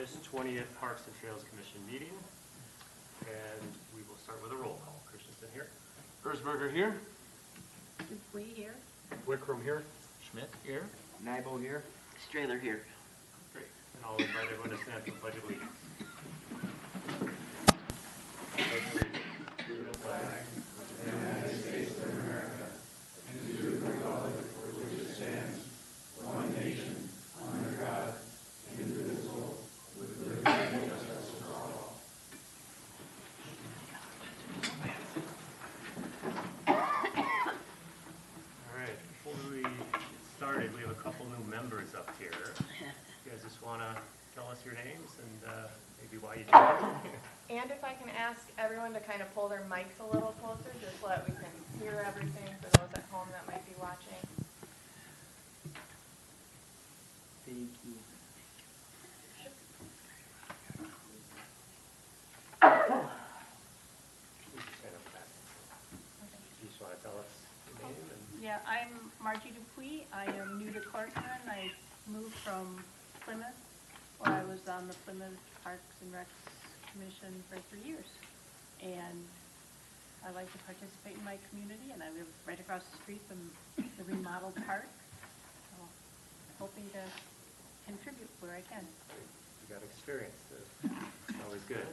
August 20th Parks and Trails Commission meeting. And we will start with a roll call. Christensen here. Erzberger here. Dupuy here. Wickram here. Schmidt here. Nybo here. Strailer here. Great. And I'll invite everyone to stand for the Pledge of Allegiance. To the flag of the United States of America and to the republic for which it stands, one nation, under God, indivisible, with liberty and justice for all. All right, before we get started, we have a couple new members up here. You guys just want to tell us your names and maybe why you joined? And if I can ask everyone to kind of pull their mics a little closer, just so that we can hear everything for those at home that might be watching. Thank you. You just want to tell us your name? And Yeah, I'm Margie Dupuy. I am new to Corcoran. I moved from Plymouth, where I was on the Plymouth Parks and Recs Commission for 3 years. And I like to participate in my community, and I live right across the street from the remodeled park. So hoping to contribute where I can. you got experience. It's always good.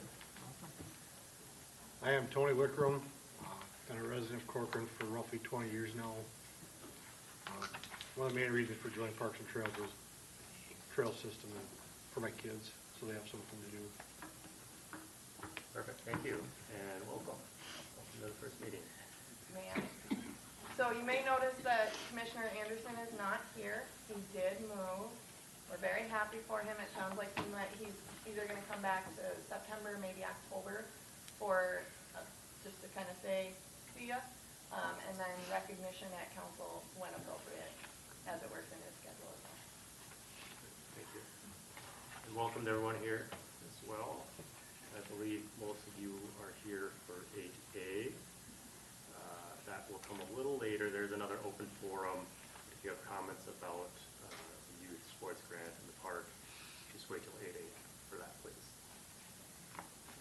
I am Tony Wickram. Been a resident of Corcoran for roughly 20 years now. One of the main reasons for joining Parks and Trails was the trail system and for my kids, so they have something to do. Perfect. Thank you. And welcome. Welcome to the first meeting. Man. So you may notice that Commissioner Anderson is not here. He did move. We're very happy for him. It sounds like he's either going to come back to September, maybe October, for just to kind of say see ya, and then recognition at council when appropriate, as it works in his schedule as well. Thank you. And welcome to everyone here as well. I believe most of you are here for 8A. That will come a little later. There's another open forum. If you have comments about the youth sports grant in the park, just wait till 8A for that, please.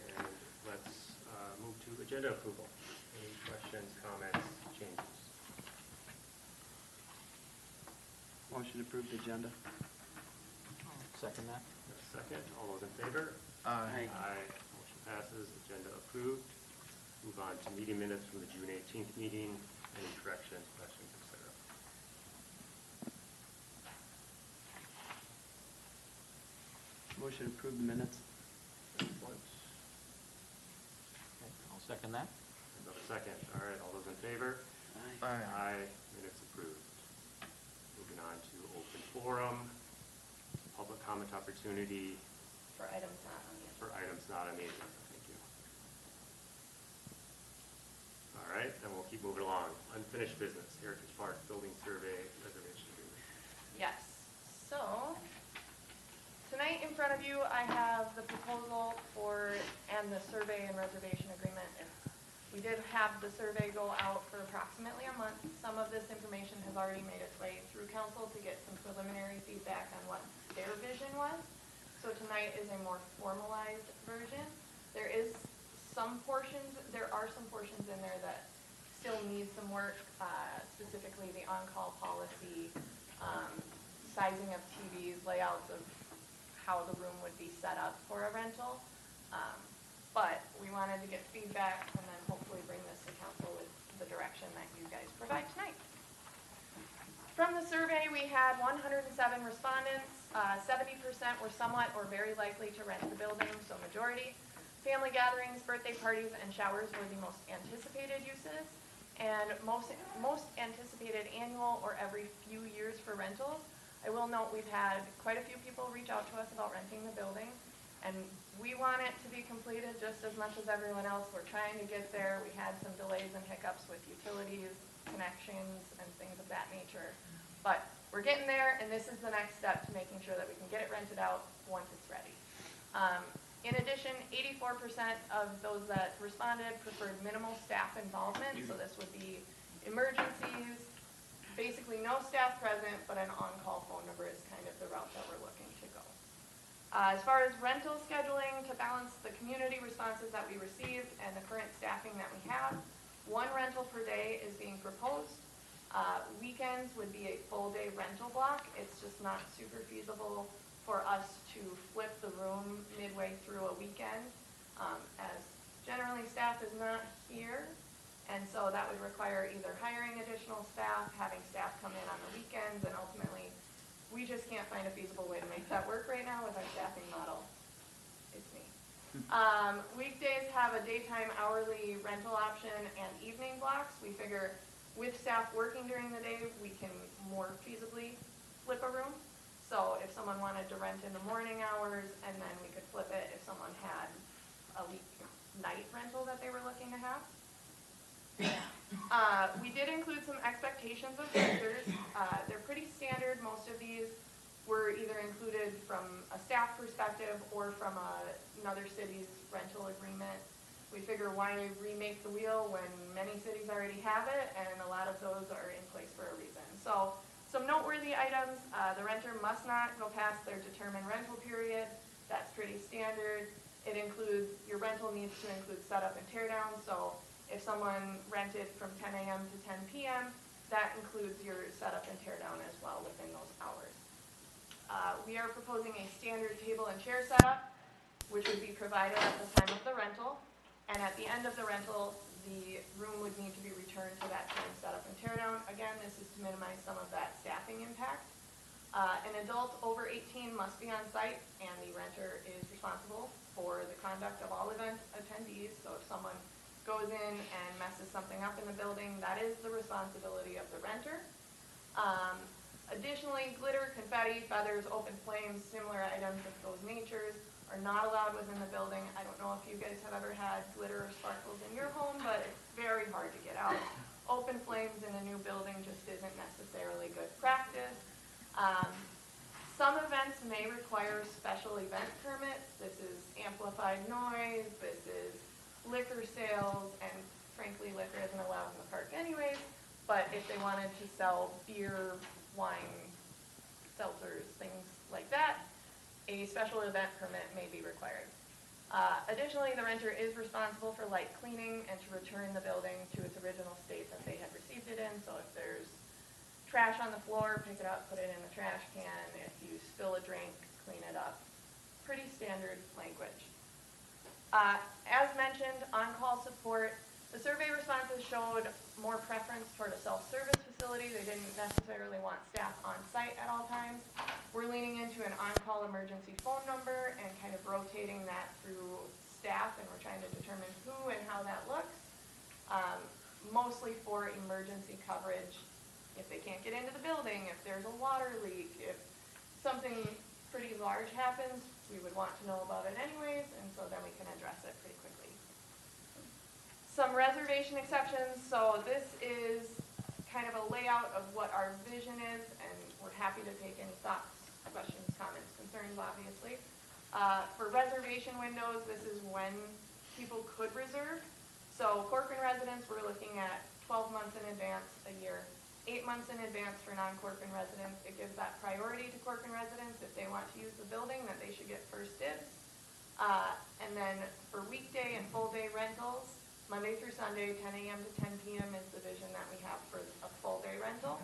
And let's move to agenda approval. Any questions, comments, changes? Motion to approve the agenda. Second that. Second. All those in favor? Aye. Aye. Motion passes. Agenda approved. Move on to meeting minutes from the June 18th meeting. Any corrections, questions, etc.? Motion to approve the minutes. Excellent. I'll second that. Another second. All right. All those in favor? Aye. Aye. Minutes approved. Moving on to open forum. Public comment opportunity For items not on the agenda. for items not on the agenda. Thank you. All right. Then we'll keep moving along. Unfinished business. Heritage Park Building Survey Reservation Agreement. Yes. So tonight in front of you, I have the proposal for and the survey and reservation agreement. We did have the survey go out for approximately a month. Some of this information has already made its way through council to get some preliminary feedback on what their vision was. So tonight is a more formalized version. There are some portions in there that still need some work, specifically the on-call policy, sizing of TVs, layouts of how the room would be set up for a rental. But we wanted to get feedback and then hopefully bring this to council with the direction that you guys provide tonight. From the survey, we had 107 respondents. 70% were somewhat or very likely to rent the building, so majority. Family gatherings, birthday parties, and showers were the most anticipated uses. And most anticipated annual or every few years for rentals. I will note we've had quite a few people reach out to us about renting the building. And we want it to be completed just as much as everyone else. We're trying to get there. We had some delays and hiccups with utilities, connections, and things of that nature. But we're getting there, and this is the next step to making sure that we can get it rented out once it's ready. In addition, 84% of those that responded preferred minimal staff involvement. So this would be emergencies, basically no staff present, but an on-call phone number is kind of the route that we're looking to go. As far as rental scheduling, to balance the community responses that we received and the current staffing that we have, 1 rental per day is being proposed. Weekends would be a full day rental block. It's just not super feasible for us to flip the room midway through a weekend, as generally staff is not here. And so that would require either hiring additional staff, having staff come in on the weekends, and ultimately, we just can't find a feasible way to make that work right now with our staffing model. It's me. Weekdays have a daytime hourly rental option and evening blocks. We figure with staff working during the day, we can more feasibly flip a room. So if someone wanted to rent in the morning hours, and then we could flip it if someone had a weeknight rental that they were looking to have. We did include some expectations of renters. They're pretty standard. Most of these were either included from a staff perspective or from another city's rental agreement. We figure why remake the wheel when many cities already have it, and a lot of those are in place for a reason. So some noteworthy items: the renter must not go past their determined rental period. That's pretty standard. It includes, your rental needs to include setup and tear down. So if someone rented from 10 a.m. to 10 p.m., that includes your setup and tear down as well within those hours. We are proposing a standard table and chair setup, which would be provided at the time of the rental. And at the end of the rental, the room would need to be returned to that same setup and tear down. Again, this is to minimize some of that staffing impact. An adult over 18 must be on site, and the renter is responsible for the conduct of all event attendees. So if someone goes in and messes something up in the building, that is the responsibility of the renter. Additionally, glitter, confetti, feathers, open flames, similar items of those natures are not allowed within the building. I don't know if you guys have ever had glitter or sparkles in your home, but it's very hard to get out. Open flames in a new building just isn't necessarily good practice. Some events may require special event permits. This is amplified noise, this is liquor sales, and frankly, liquor isn't allowed in the park anyways, but if they wanted to sell beer, wine, seltzers, things like that, a special event permit may be required. Additionally, the renter is responsible for light cleaning and to return the building to its original state that they had received it in. So if there's trash on the floor, pick it up, put it in the trash can. If you spill a drink, clean it up. Pretty standard language. As mentioned, on-call support, the survey responses showed more preference toward a self-service facility. They didn't necessarily want staff on site at all times. We're leaning into an on-call emergency phone number and kind of rotating that through staff, and we're trying to determine who and how that looks. Mostly for emergency coverage. If they can't get into the building, if there's a water leak, if something pretty large happens, we would want to know about it anyways, and so then we can address it pretty quickly. Some reservation exceptions. So this is kind of a layout of what our vision is, and we're happy to take any thoughts, questions, comments, concerns, obviously. For reservation windows, this is when people could reserve. So Corcoran residents, we're looking at 12 months in advance a year. 8 months in advance for non-Corcoran residents. It gives that priority to Corcoran residents. If they want to use the building, that they should get first dibs. And then for weekday and full day rentals, Monday through Sunday, 10 a.m. to 10 p.m. is the vision that we have for a full day rental.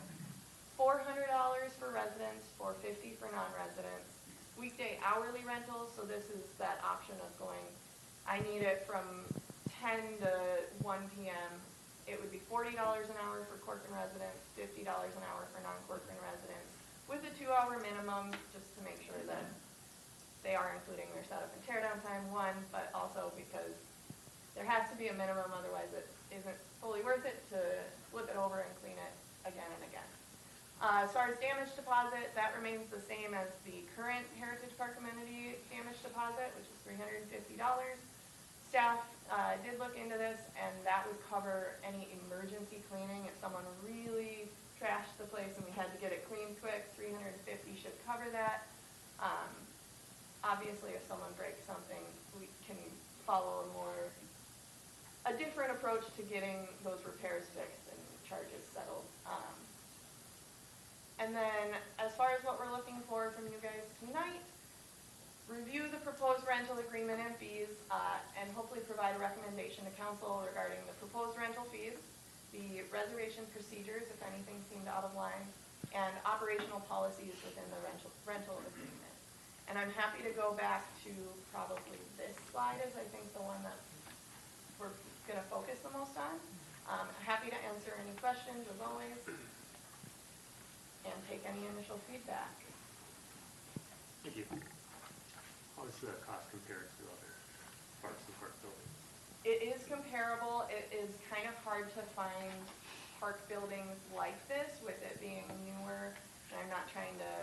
$400 for residents, $450 for non-residents. Weekday hourly rentals, so this is that option of going, I need it from 10 to 1 p.m. It would be $40 an hour for Corcoran residents, $50 an hour for non-Corcoran residents, with a 2-hour minimum, just to make sure that they are including their setup and tear down time, one, but also because there has to be a minimum, otherwise it isn't fully worth it to flip it over and clean it again and again. As far as damage deposit, that remains the same as the current Heritage Park amenity damage deposit, which is $350. Staff did look into this, and that would cover any emergency cleaning. If someone really trashed the place and we had to get it cleaned quick, $350 should cover that. Obviously, if someone breaks something, we can follow a different approach to getting those repairs fixed and charges settled. And then, as far as what we're looking for from you guys tonight, review the proposed rental agreement and fees, and hopefully provide a recommendation to council regarding the proposed rental fees, the reservation procedures, if anything seemed out of line, and operational policies within the rental agreement. And I'm happy to go back to probably this slide is I think the one that we're gonna focus the most on. Happy to answer any questions as always, and take any initial feedback. Thank you. How does the cost compare to other parks and park buildings? It is comparable. It is kind of hard to find park buildings like this with it being newer. And I'm not trying to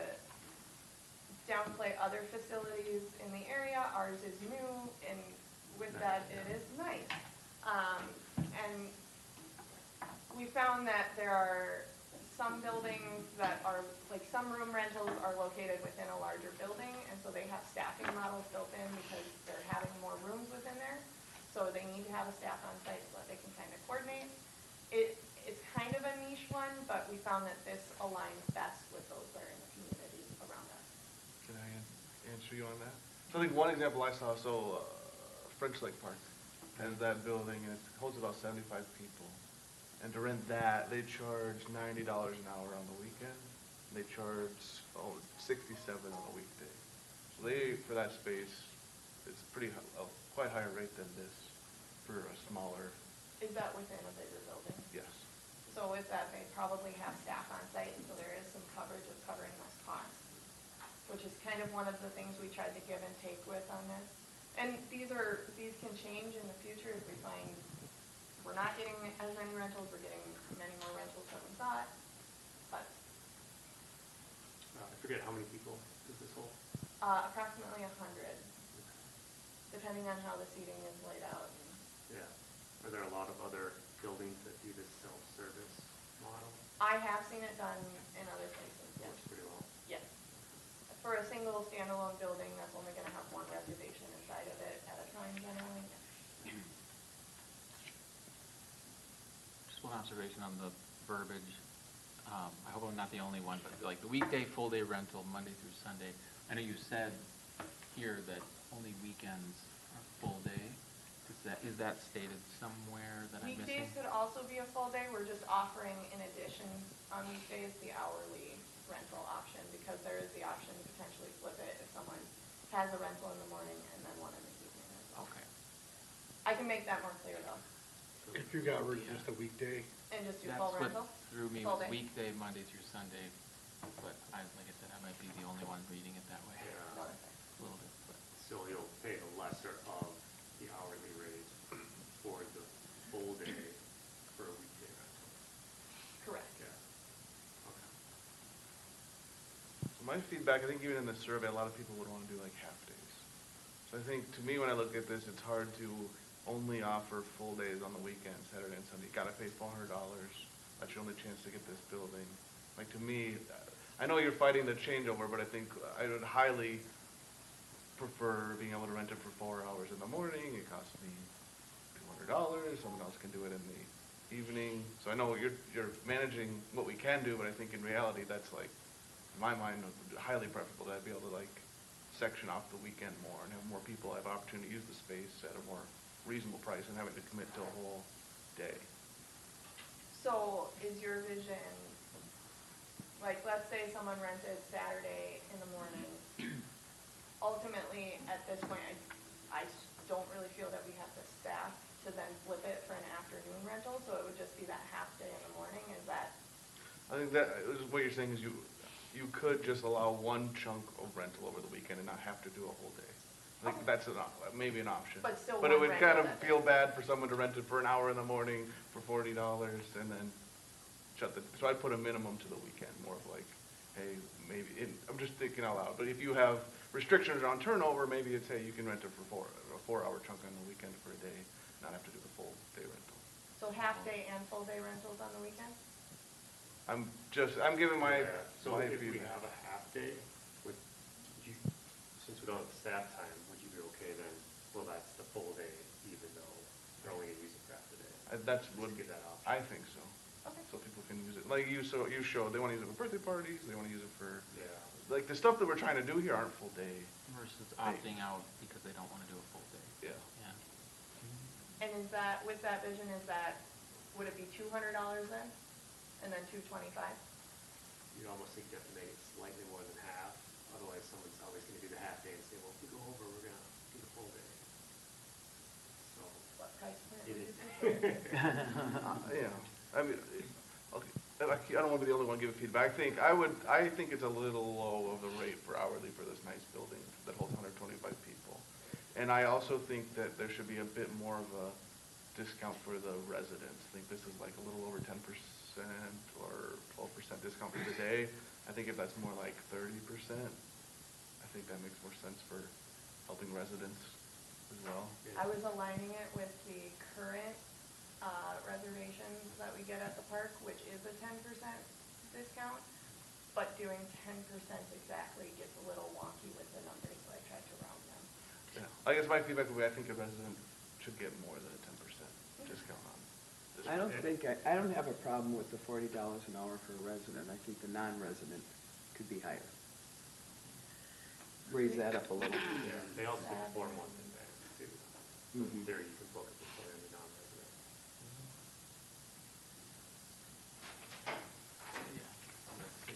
downplay other facilities in the area. Ours is new, and with that, it is nice. And we found that there are some buildings that are, like some room rentals are located within a larger building, and so they have staffing models built in because they're having more rooms within there. So they need to have a staff on site so that they can kind of coordinate. It's kind of a niche one, but we found that this aligns best with those that are in the community around us. Can I answer you on that? So I think one example I saw, French Lake Park has that building and it holds about 75 people. And to rent that, they charge $90 an hour on the weekend. They charge $67 on a weekday. So for that space, it's quite higher rate than this for a smaller. Is that within a bigger building? Yes. So with that, they probably have staff on site, and so there is some coverage of covering those costs, which is kind of one of the things we tried to give and take with on this. And these can change in the future if we find we're not getting as many rentals, we're getting many more rentals than we thought, but. I forget how many people does this hold? Approximately 100, depending on how the seating is laid out. Yeah. Are there a lot of other buildings that do this self-service model? I have seen it done in other places, yes. Works pretty well. Yes. For a single standalone building, that's only gonna have one reservation inside of it at a time generally. Just one observation on the verbiage. I hope I'm not the only one, but like the weekday full day rental, Monday through Sunday. I know you said here that only weekends are full day. Is that stated somewhere that I'm missing? Weekdays could also be a full day. We're just offering in addition on weekdays the hourly rental option because there is the option to potentially flip it if someone has a rental in the morning and then one in the evening as well. Okay. I can make that more clear though. If you got rid of just a weekday, And just do That's full what rental? threw me Full with day. weekday, Monday through Sunday, but like I said, I might be the only one reading it that way. Yeah. A little bit, but. So you'll pay the lesser of the hourly rate for the full day for a weekday rental. Correct. Yeah. Okay. So my feedback, I think even in the survey, a lot of people would want to do like half days. So I think to me, when I look at this, it's hard to only offer full days on the weekend, Saturday and Sunday. You gotta pay $400. That's your only chance to get this building. Like to me, I know you're fighting the changeover, but I think I would highly prefer being able to rent it for 4 hours in the morning. It costs me $200. Someone else can do it in the evening. So I know you're managing what we can do, but I think in reality, that's like, in my mind, highly preferable to be able to like section off the weekend more and have more people have opportunity to use the space at a more reasonable price and having to commit to a whole day. So is your vision, like let's say someone rented Saturday in the morning. Ultimately, at this point, I don't really feel that we have the staff to then flip it for an afternoon rental, so it would just be that half day in the morning, is that? I think that what you're saying is you could just allow one chunk of rental over the weekend and not have to do a whole day. I think that's maybe an option. But still But it one would rental kind of that day. feel bad for someone to rent it for an hour in the morning for $40 and then so I'd put a minimum to the weekend, more of like, hey, maybe, I'm just thinking out loud, but if you have restrictions on turnover, maybe it's, hey, you can rent it for a 4-hour chunk on the weekend for a day, not have to do the full day rental. So half day and full day rentals on the weekend? I'm giving my, Yeah. So my if we feedback. have a half day, since we don't have staff time, would you be okay then? Well, that's the full day, even though they're only gonna use it for half the day. That's Just would give that option. I think so. Okay. so people can use it. Like you showed, they wanna use it for birthday parties, they wanna use it for, Yeah. like, the stuff that we're trying to do here aren't full day. Versus opting out because they don't want to do a full day. Yeah. Yeah. And is that, with that vision, would it be $200 then? And then $225? You'd almost think you have to make it slightly more than half, otherwise someone's always gonna do the half day and say, well, if we go over, we're gonna do the full day. So, What price point it would is. you do? Yeah, I mean, okay, I don't wanna be the only one giving feedback. I think it's a little low of the rate for hourly for this nice building that holds 125 people. And I also think that there should be a bit more of a discount for the residents. I think this is like a little over 10% or 12% discount for the day. I think if that's more like 30%, I think that makes more sense for helping residents as well. I was aligning it with the current reservations that we get at the park, which is a 10% discount, but doing 10% exactly gets a little wonky with the numbers, so I tried to round them. Yeah, I guess my feedback would be, I think a resident should get more than a 10% discount on this. I don't have a problem with the $40 an hour for a resident. I think the non-resident could be higher. Raise that up a little. Yeah, they also get 4 months in advance too. So Mhm. there you can book it before the non-resident.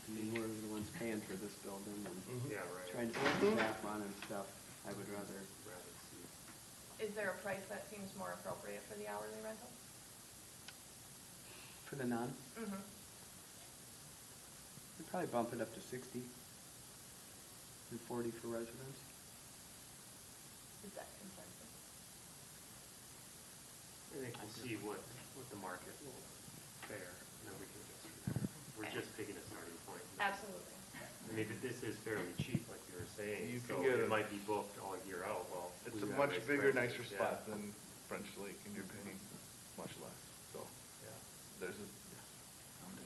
And we're the ones paying for this building and Mhm. Yeah, right. trying to put staff on and stuff. I would rather, Rather see. Is there a price that seems more appropriate for the hourly rental? for the non, Mm-hmm. we'd probably bump it up to 60 and 40 for residents. Is that consensus? I think we'll see what the market will bear, and then we can adjust from there. We're just picking a starting point. Absolutely. I mean, but this is fairly cheap, like you were saying, You so can get it a- might be booked all year out, well. It's we a gotta much raise bigger, prices, nicer yeah. spot than French Lake, and you're paying much less, so Yeah. there's a.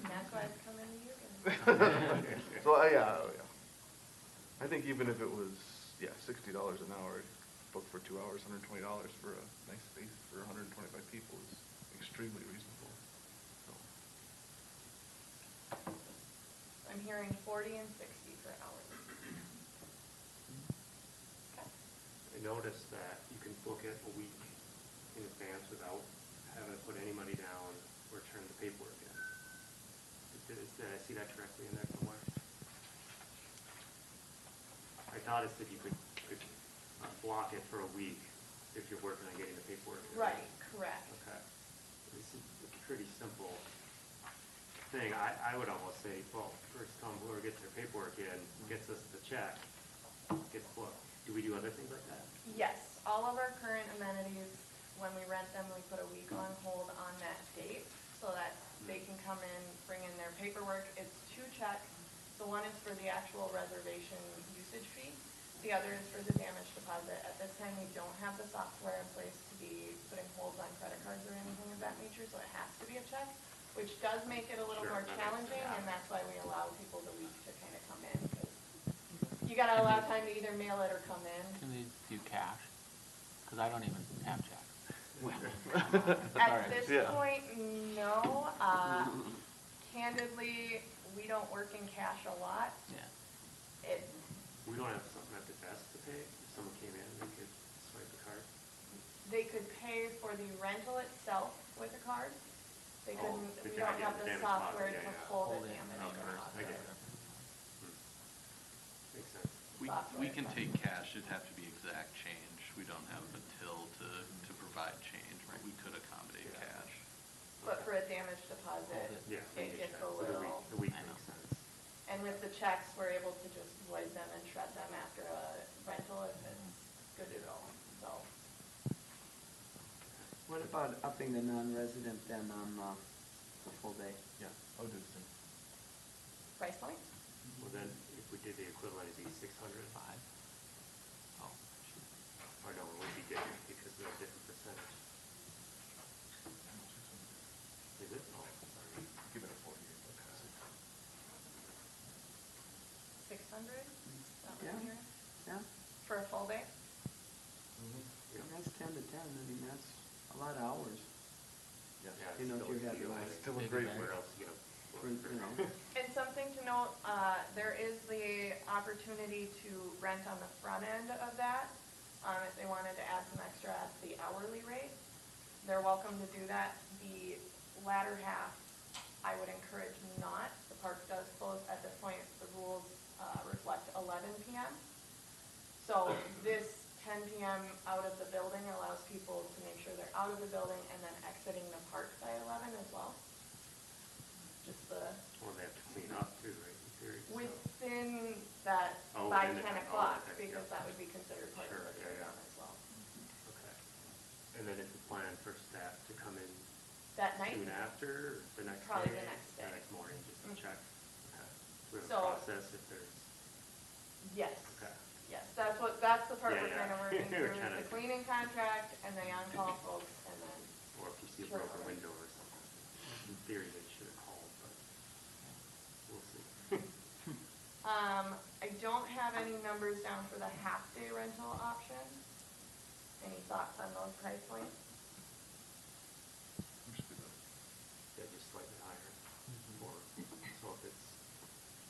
And that's why I've come into you guys. So, yeah. I think even if it was, $60 an hour, booked for 2 hours, $120 for a nice space for 125 people is extremely reasonable. So, I'm hearing 40 and 60 for hourly. Okay. I noticed that you can book it a week in advance without having to put any money down or turn the paperwork in. Did I see that correctly in there somewhere? I thought it said you could block it for a week if you're working on getting the paperwork in. Right, correct. Okay. This is a pretty simple thing. I would almost say, well, first come whoever gets their paperwork in, gets us the check, gets booked. Do we do other things like that? Yes, all of our current amenities, when we rent them, we put a week on hold on that date so that they can come in, bring in their paperwork. It's 2 checks. So one is for the actual reservation usage fee. The other is for the damage deposit. At this time, we don't have the software in place to be putting holds on credit cards or anything of that nature, so it has to be a check, which does make it a little Sure, more that makes challenging, sense. and that's why we allow people the week to kind of come in, because you gotta allow time to either mail it or come in. Can they do cash? Because I don't even have checks. At this Yeah. point, no. Candidly, we don't work in cash a lot. Yeah. We don't have something at the desk to pay? If someone came in, they could swipe the card? They could pay for the rental itself with a card. They Oh, couldn't, the we don't damage- have the the damage software deposit, to yeah, yeah. pull the Hold it damage and reimburse deposit. I get it. Makes sense. We Software. can take cash, it'd have to be exact change. We don't have a till to provide change, but we could accommodate Yeah. cash. But for a damage deposit, Yeah. it gets a So the little, week I know. makes sense. and with the checks, we're able to just void them and shred them after a rental if it's good to go, so. What about upping the non-resident then on the full day? Yeah, I would do the same. Price point? Well, then, if we did the equivalent, it'd be 600. 5? Oh, shoot. Or no, it would be different because of a different percentage. Is it? Oh, sorry. Give it a 40. 600? Yeah. Yeah, For a full day? Yeah. and that's 10 to 10, I mean, that's a lot of hours. Yes. Yeah, You know, if still you a had deal. the- It's still a Big great event. Where way. else you gonna? You know, And something to note, there is the opportunity to rent on the front end of that, if they wanted to add some extra at the hourly rate. They're welcome to do that. The latter half, I would encourage not. The park does close at this point. The rules reflect 11 p.m. So this 10 p.m. out of the building allows people to make sure they're out of the building and then exiting the park by 11 as well. Just the, Well, they have to clean up too, right, in theory, so. within that, Oh, by within 10 the- o'clock, okay, because yeah. that would be considered part of Sure, the yeah, yeah. playground as well. Okay. And then is the plan for staff to come in That night, soon after, or the next day? Probably the next day. The next morning, just to Mhm. check? Okay. Do we have a So- process if there's, yes. okay. Yes, that's the part Yeah, we're kind of yeah. working We're through, is kinda- the cleaning contract and the on-call folks, and then, Or if you see a Sure. broken window or something. In theory, they should have called, but we'll see. I don't have any numbers down for the half-day rental option. Any thoughts on those price points? Yeah, just slightly higher. Or, so if it's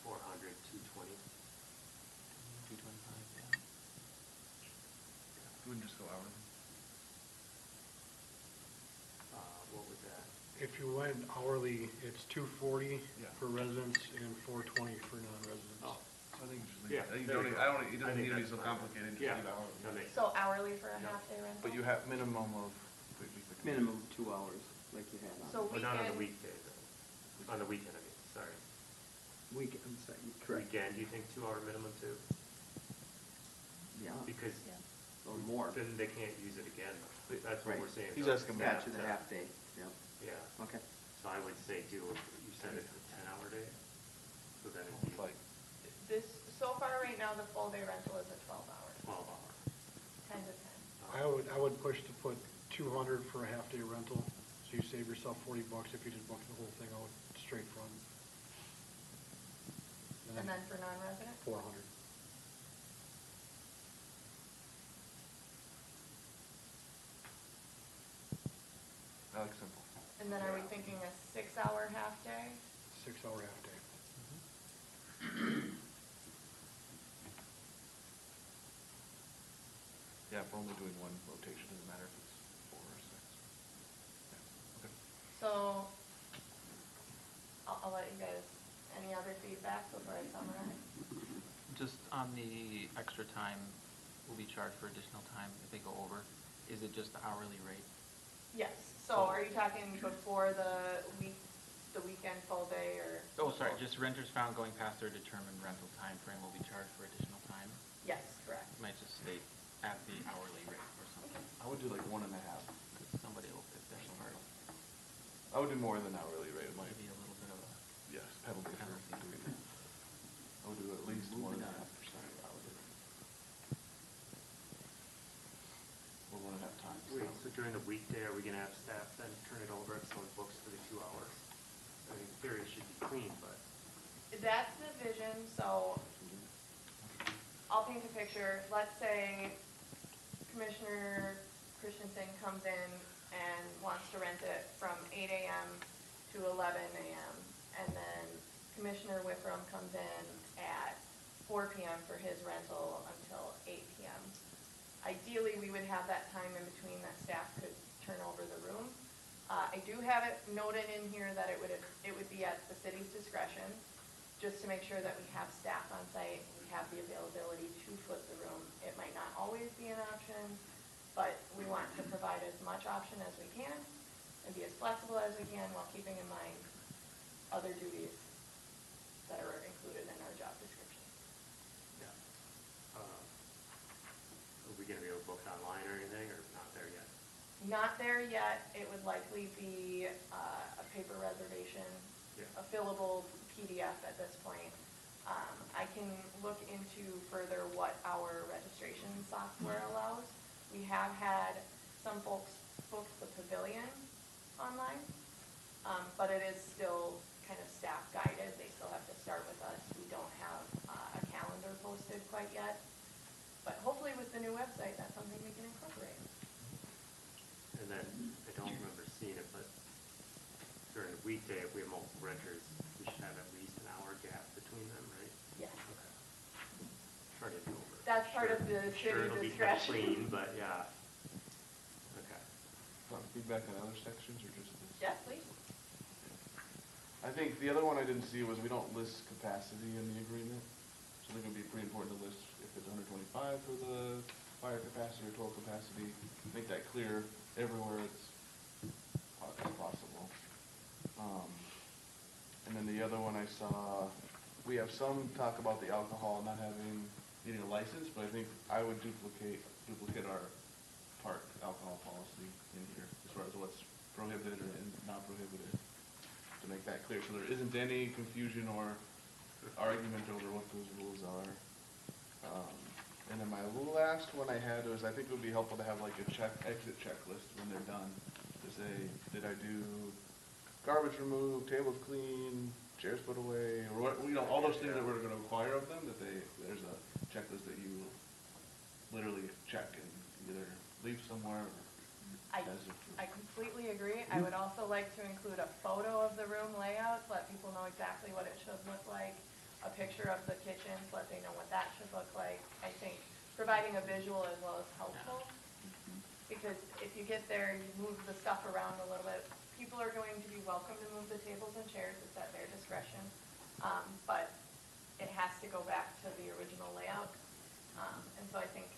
400, 220. 225, yeah. We wouldn't just go hourly. What was that? If you went hourly, it's $240 Yeah. for residents and $420 for non-residents. Oh, So I think just leave, yeah. you there don't, you need- go. I don't, it I doesn't think need to be that's so fine. complicated, just Yeah, leave hourly. that makes So sense. hourly for a Yeah. half-day rental? But you have minimum of, wait, we could- minimum 2 hours, like you had on. So But not on the weekend- weekday, though. On the weekend, I mean, sorry. Weekend, I'm sorry, correct. Weekend, you think 2 hour minimum too? Yeah, Because or more. then they can't use it again. That's what Right. we're saying. He's so asking staff Gotcha, the to- half-day, yeah, Yeah, okay. so I would say you send it to a 10-hour day, so then it'd be it's like, This, so far right now, the full-day rental is a 12 hour, 12 hours. 10 to 10. I would push to put 200 for a half-day rental, so you save yourself $40 if you just book the whole thing out straight from. And then for non-resident? 400. I like simple. And then are we Yeah. thinking a 6-hour half-day? 6-hour half-day. Yeah, if we're only doing one rotation, doesn't matter if it's 4 or 6. Yeah, okay. So, I'll let you guys, any other feedback before I summarize? Just on the extra time, will be charged for additional time if they go over? Is it just the hourly rate? Yes, so are you talking before the weekend full day, or? Oh, sorry, just renters found going past their determined rental time frame will be charged for additional time? Yes, correct. Might just state at the hourly rate or something. I would do like 1.5. Because somebody will pick that part. I would do more than hourly rate, it might Maybe a little bit of a, yes, penalty for Penalty. doing that. I would do at least 1.5% hourly. Or 1.5 times. Wait, so during the weekday, are we gonna have staff then turn it over if someone books for the 2 hours? I mean, in theory, it should be clean, but, That's the vision, so I'll paint a picture. Let's say Commissioner Christensen comes in and wants to rent it from 8 a.m. to 11 a.m. And then Commissioner Whitram comes in at 4 p.m. for his rental until 8 p.m. Ideally, we would have that time in between that staff could turn over the room. I do have it noted in here that it would be at the city's discretion, just to make sure that we have staff on site, we have the availability to flip the room. It might not always be an option, but we want to provide as much option as we can and be as flexible as we can while keeping in mind other duties that are included in our job description. yeah. Are we gonna be able to book online or anything, or not there yet? Not there yet. It would likely be a paper reservation, Yeah. a fillable PDF at this point. I can look into further what our registration software allows. We have had some folks book the pavilion online, but it is still kind of staff guided. They still have to start with us. We don't have a calendar posted quite yet. But hopefully with the new website, that's something we can incorporate. And then, I don't remember seeing it, but during the weekday, if we have multiple renters, we should have at least an hour gap between them, right? Yes. Okay. Try to do over. That's part of the Sure, city it'll be kept discretion. clean, but yeah. Okay. Feedback on other sections or just this? Yes, please. I think the other one I didn't see was we don't list capacity in the agreement. So I think it would be pretty important to list if it's 125 for the fire capacity or total capacity. Make that clear everywhere it's as possible. And then the other one I saw, we have some talk about the alcohol not needing a license, but I think I would duplicate our park alcohol policy in here as far as what's prohibited and not prohibited, to make that clear, so there isn't any confusion or argument over what those rules are. And then my last one I had was, I think it would be helpful to have like a exit checklist when they're done, to say, did I do garbage removed, tables clean, chairs put away, or what, all those things that we're gonna require of them, that there's a checklist that you literally check and either leave somewhere or I completely agree. I would also like to include a photo of the room layout, let people know exactly what it should look like, a picture of the kitchen, so that they know what that should look like. I think providing a visual as well is helpful, because if you get there, you move the stuff around a little bit, people are going to be welcome to move the tables and chairs, it's at their discretion, but it has to go back to the original layout. And so I think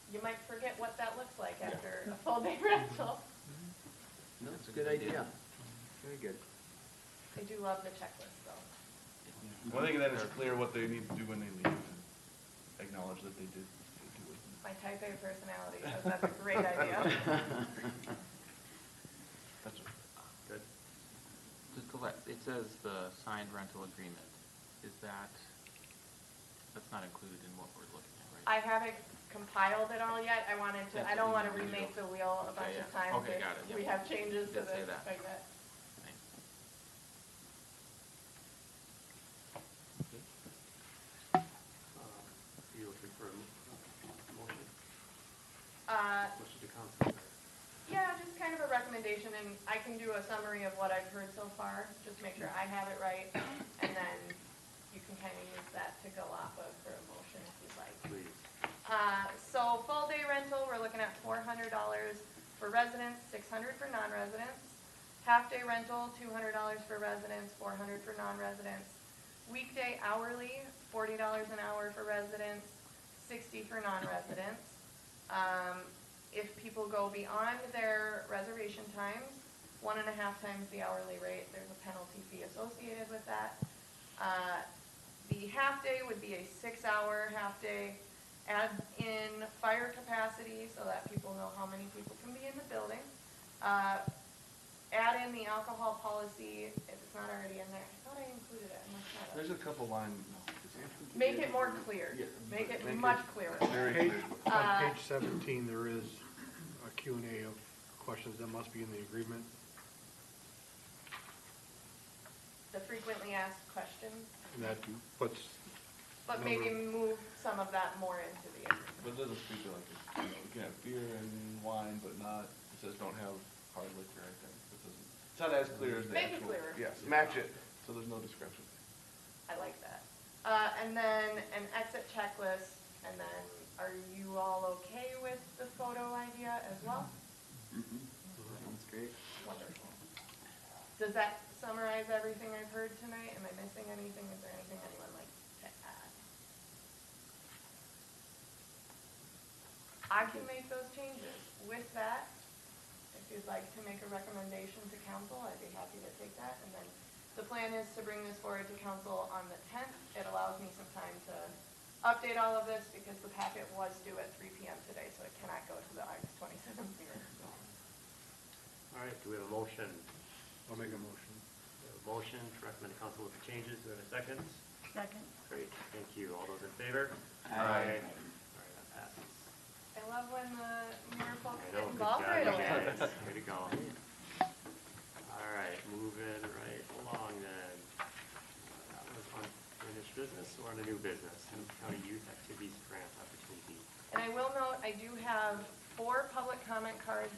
you might forget what that looks like after a full day rental. No, it's a good idea. Very good. I do love the checklist, though. one thing that is clear what they need to do when they leave, and acknowledge that they did do it. My type A personality says that's a great idea. That's what. Good. Just to it says the signed rental agreement. That's not included in what we're looking at, right? I haven't compiled it all yet. I wanted to, I don't want to remake the wheel a bunch of times Okay, got it, if we yep. have changes to Did say this that. like that. Thanks. You looking for a motion? Motion to council? Yeah, just kind of a recommendation, and I can do a summary of what I've heard so far, just make sure I have it right, and then you can kind of use that to go off of for a motion if you'd like. Please. So full day rental, we're looking at $400 for residents, $600 for non-residents. Half day rental, $200 for residents, $400 for non-residents. Weekday hourly, $40 an hour for residents, $60 for non-residents. If people go beyond their reservation times, 1.5 times the hourly rate, there's a penalty fee associated with that. The half day would be a 6-hour half day. Add in fire capacity so that people know how many people can be in the building. Add in the alcohol policy if it's not already in there. I thought I included it. I must not have. There's a couple lines. Make it more clear. Yeah, Make it make much it clearer. Very Page, clear. on page 17, there is a Q&A of questions that must be in the agreement. The frequently asked questions, And that puts, but maybe move some of that more into the agreement. But it doesn't speak to like, you can have beer and wine, but not, it says don't have hard liquor, I think. It doesn't, it's not as clear as the Make it actual. clearer. Yes, match it, so there's no discrepancy. I like that. And then an exit checklist, and then are you all okay with the photo idea as well? Sounds great. Wonderful. Does that summarize everything I've heard tonight? Am I missing anything? Is there anything anyone would like to add? I can make those changes. With that, if you'd like to make a recommendation to council, I'd be happy to take that. And then the plan is to bring this forward to council on the 10th. It allows me some time to update all of this because the packet was due at 3 p.m. today, so it cannot go to the August 27th hearing. All right, do we have a motion? I'll make a motion. We have a motion to recommend to council with the changes. Do we have a second? Second. Great, thank you. All those in favor? Aye. All right, that passes. I love when the mayor folks I get know, good involved job, right you away. guys. Way to go. All right, moving right along then. That was unfinished business, so we're on to new business. County Youth Activities Grant Opportunity. And I will note, I do have 4 public comment cards.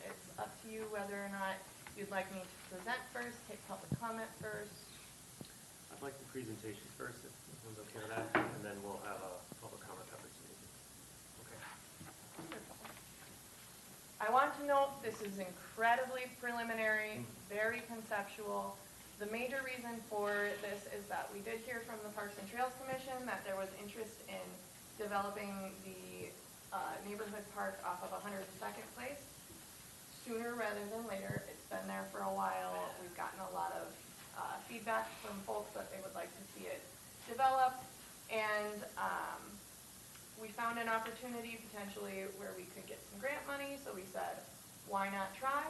It's up to you whether or not you'd like me to present first, take public comment first. I'd like the presentations first, if everyone's okay with that, and then we'll have a public comment opportunity. Okay. Wonderful. I want to note this is incredibly preliminary, very conceptual. The major reason for this is that we did hear from the Parks and Trails Commission that there was interest in developing the neighborhood park off of 102nd Place sooner rather than later. It's been there for a while. We've gotten a lot of feedback from folks that they would like to see it develop, and we found an opportunity potentially where we could get some grant money, so we said, why not try?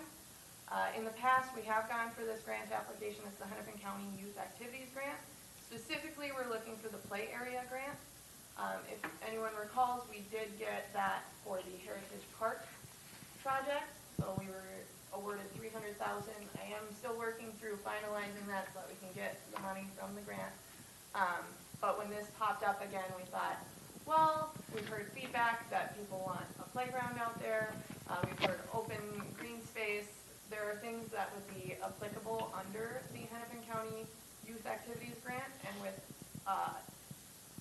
In the past, we have gone for this grant application. It's the Hennepin County Youth Activities Grant. Specifically, we're looking for the play area grant. If anyone recalls, we did get that for the Heritage Park project, so we were awarded $300,000. I am still working through finalizing that so that we can get the money from the grant. But when this popped up again, we thought, well, we've heard feedback that people want a playground out there. We've heard open green space. There are things that would be applicable under the Hennepin County Youth Activities Grant, and with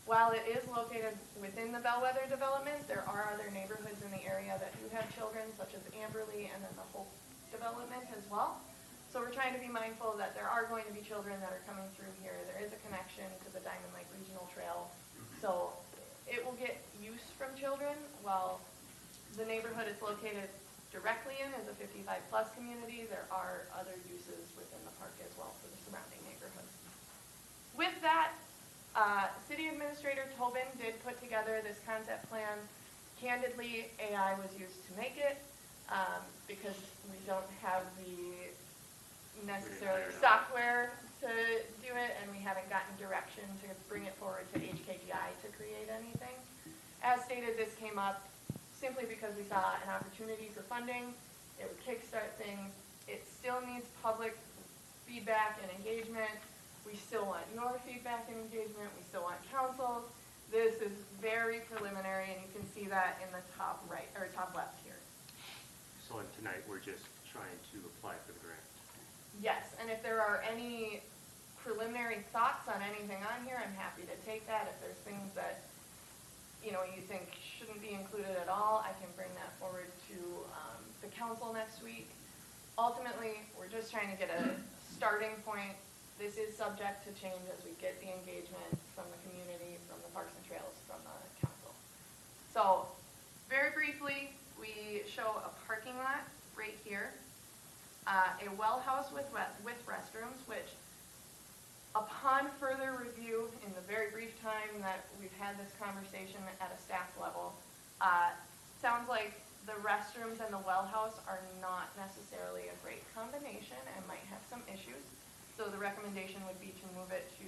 while it is located within the Bellwether development, there are other neighborhoods in the area that do have children, such as Amberley and then the Hope development as well. So we're trying to be mindful that there are going to be children that are coming through here. There is a connection to the Diamond Lake Regional Trail. So it will get use from children, while the neighborhood it's located directly in is a 55-plus community. There are other uses within the park as well for the surrounding neighborhoods. With that, City Administrator Tobin did put together this concept plan. Candidly, AI was used to make it because we don't have the necessary software to do it, and we haven't gotten direction to bring it forward to HKGI to create anything. As stated, this came up simply because we saw an opportunity for funding. It would kickstart things. It still needs public feedback and engagement. We still want your feedback and engagement. We still want council's. This is very preliminary, and you can see that in the top right, or top left here. So tonight, we're just trying to apply for the grant. Yes, and if there are any preliminary thoughts on anything on here, I'm happy to take that. If there's things that you think shouldn't be included at all, I can bring that forward to the council next week. Ultimately, we're just trying to get a starting point. This is subject to change as we get the engagement from the community, from the Parks and Trails, from the council. So, very briefly, we show a parking lot right here, a well house with restrooms, which upon further review in the very brief time that we've had this conversation at a staff level, sounds like the restrooms and the well house are not necessarily a great combination and might have some issues. So the recommendation would be to move it to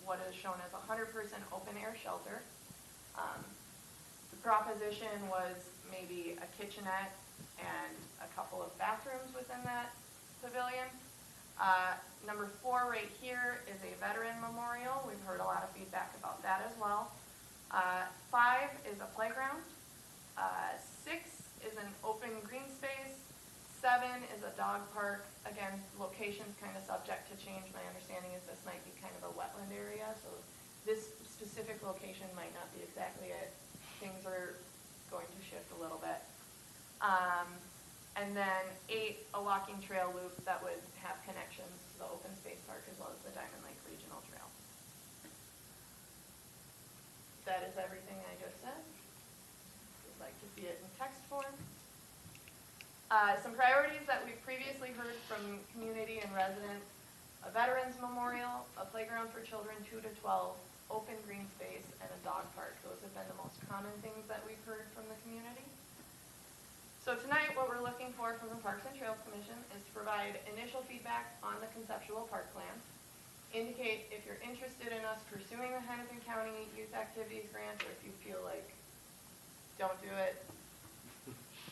what is shown as 100% open air shelter. The proposition was maybe a kitchenette and a couple of bathrooms within that pavilion. Number 4 right here is a veteran memorial. We've heard a lot of feedback about that as well. 5 is a playground. 6 is an open green space. 7 is a dog park. Again, location's kind of subject to change. My understanding is this might be kind of a wetland area, so this specific location might not be exactly it. Things are going to shift a little bit. And then 8, a walking trail loop that would have connections to the open space park as well as the Diamond Lake Regional Trail. That is everything I just said. If you'd like to see it in text form. Some priorities that we've previously heard from community and residents: a veterans memorial, a playground for children 2 to 12, open green space, and a dog park. Those have been the most common things that we've heard from the community. So tonight, what we're looking for from the Parks and Trails Commission is to provide initial feedback on the conceptual park plan, indicate if you're interested in us pursuing the Hennepin County Youth Activities Grant, or if you feel like, don't do it.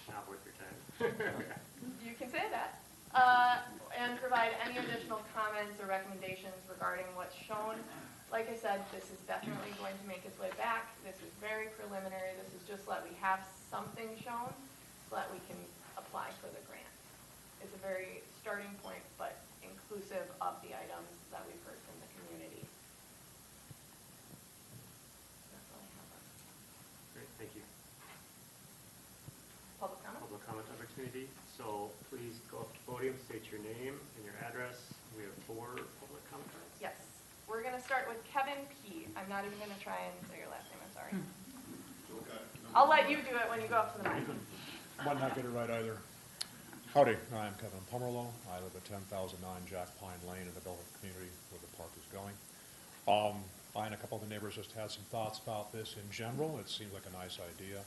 Not worth your time. You can say that. And provide any additional comments or recommendations regarding what's shown. Like I said, this is definitely going to make its way back. This is very preliminary. This is just so that we have something shown so that we can apply for the grant. It's a very starting point, but inclusive of the items that we've heard from the community. That's all I have on Great, thank you. public comment. Public comment opportunity. So please go up to the podium, state your name and your address. We have 4 public comment cards. Yes, we're gonna start with Kevin P. I'm not even gonna try and say your last name, I'm sorry. I'll let you do it when you go up to the mic. Might not get it right either. Howdy, I'm Kevin Pomerlow. I live at 10,009 Jack Pine Lane in the Belleville community where the park is going. I and a couple of the neighbors just had some thoughts about this in general. It seems like a nice idea.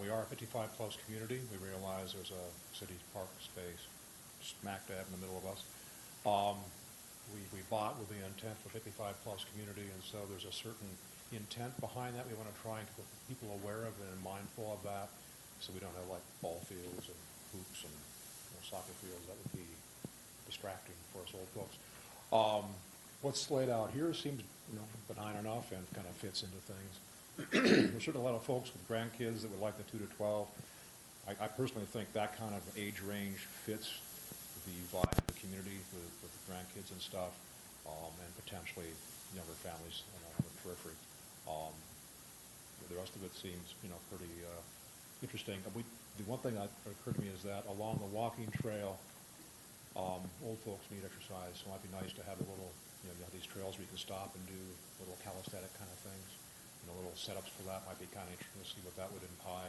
We are a 55-plus community. We realize there's a city park space smack dab in the middle of us. We bought with the intent for 55-plus community, and so there's a certain intent behind that. We want to try and keep people aware of it and mindful of that, so we don't have like ball fields and hoops and soccer fields. That would be distracting for us old folks. What's laid out here seems benign enough and kind of fits into things. There's certainly a lot of folks with grandkids that would like the 2 to 12. I personally think that kind of age range fits the vibe of the community with the grandkids and stuff, and potentially younger families on the periphery. The rest of it seems, pretty interesting. The one thing that occurred to me is that along the walking trail, old folks need exercise, so it might be nice to have a little, these trails where you can stop and do little calisthenic kind of things. Little setups for that might be kind of interesting to see what that would imply.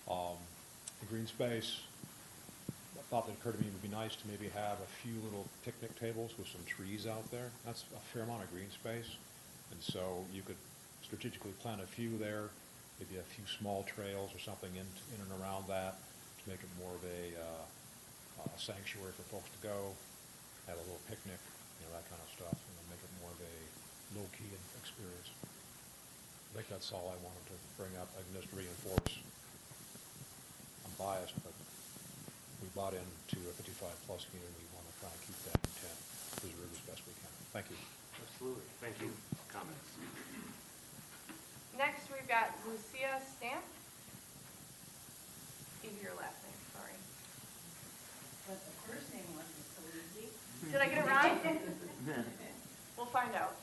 The green space, a thought that occurred to me would be nice to maybe have a few little picnic tables with some trees out there. That's a fair amount of green space, and so you could strategically plant a few there, maybe a few small trails or something in and around that to make it more of a sanctuary for folks to go, have a little picnic, that kind of stuff, make it more of a low-key experience. I think that's all I wanted to bring up. I can just reinforce, I'm biased, but we bought into a 55-plus community. We want to try and keep that intent preserved as best we can. Thank you. Absolutely, thank you. Comments? Next, we've got Lucia Stamp. Give your last name, sorry. But the first name wasn't so easy. Did I get it right? We'll find out.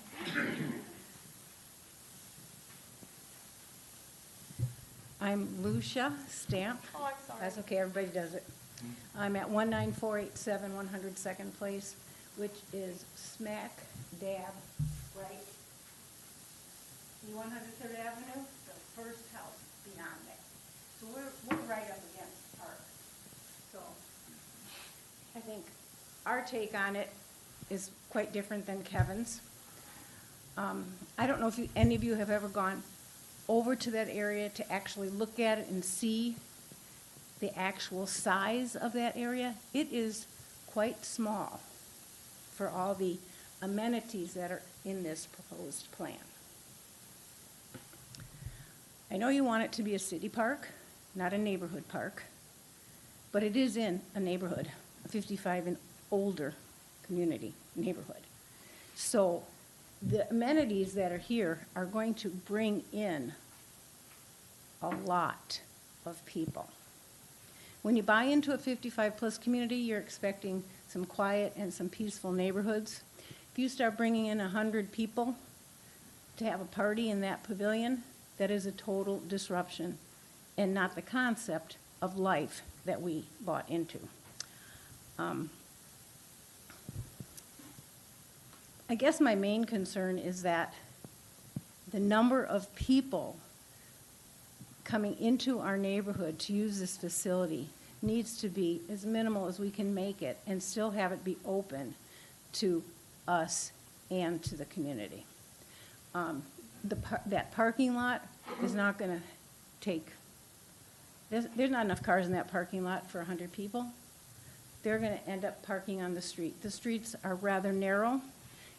I'm Lucia Stamp. Oh, I'm sorry. That's okay, everybody does it. I'm at 19487 102nd Place, which is smack dab right. In 103rd Avenue, the first house beyond that. So we're right up against the park. So I think our take on it is quite different than Kevin's. I don't know if any of you have ever gone over to that area to actually look at it and see the actual size of that area. It is quite small for all the amenities that are in this proposed plan. I know you want it to be a city park, not a neighborhood park, but it is in a neighborhood, a 55 and older community neighborhood. So the amenities that are here are going to bring in a lot of people. When you buy into a 55-plus community, you're expecting some quiet and some peaceful neighborhoods. If you start bringing in 100 people to have a party in that pavilion, that is a total disruption and not the concept of life that we bought into. I guess my main concern is that the number of people coming into our neighborhood to use this facility needs to be as minimal as we can make it and still have it be open to us and to the community. That parking lot is not going to take, there's not enough cars in that parking lot for 100 people. They're going to end up parking on the street. The streets are rather narrow.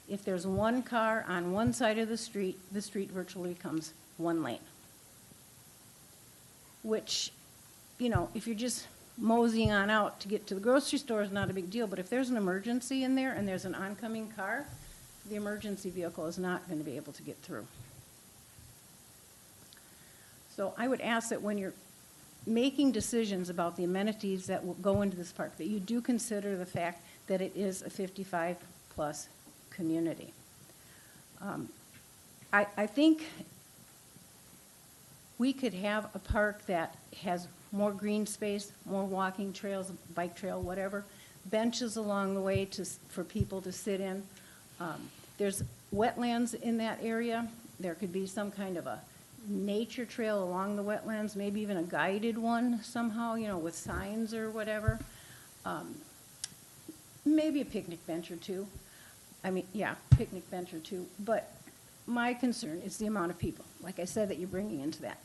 If there's one car on one side of the street virtually becomes one lane. Which, if you're just moseying on out to get to the grocery store is not a big deal, but if there's an emergency in there and there's an oncoming car, the emergency vehicle is not going to be able to get through. So I would ask that when you're making decisions about the amenities that will go into this park, that you do consider the fact that it is a 55-plus community. I think we could have a park that has more green space, more walking trails, bike trail, whatever, benches along the way for people to sit in. There's wetlands in that area. There could be some kind of a nature trail along the wetlands, maybe even a guided one somehow, you know, with signs or whatever. Maybe a picnic bench or two. I mean, yeah, picnic bench or two. But my concern is the amount of people, like I said, that you're bringing into that.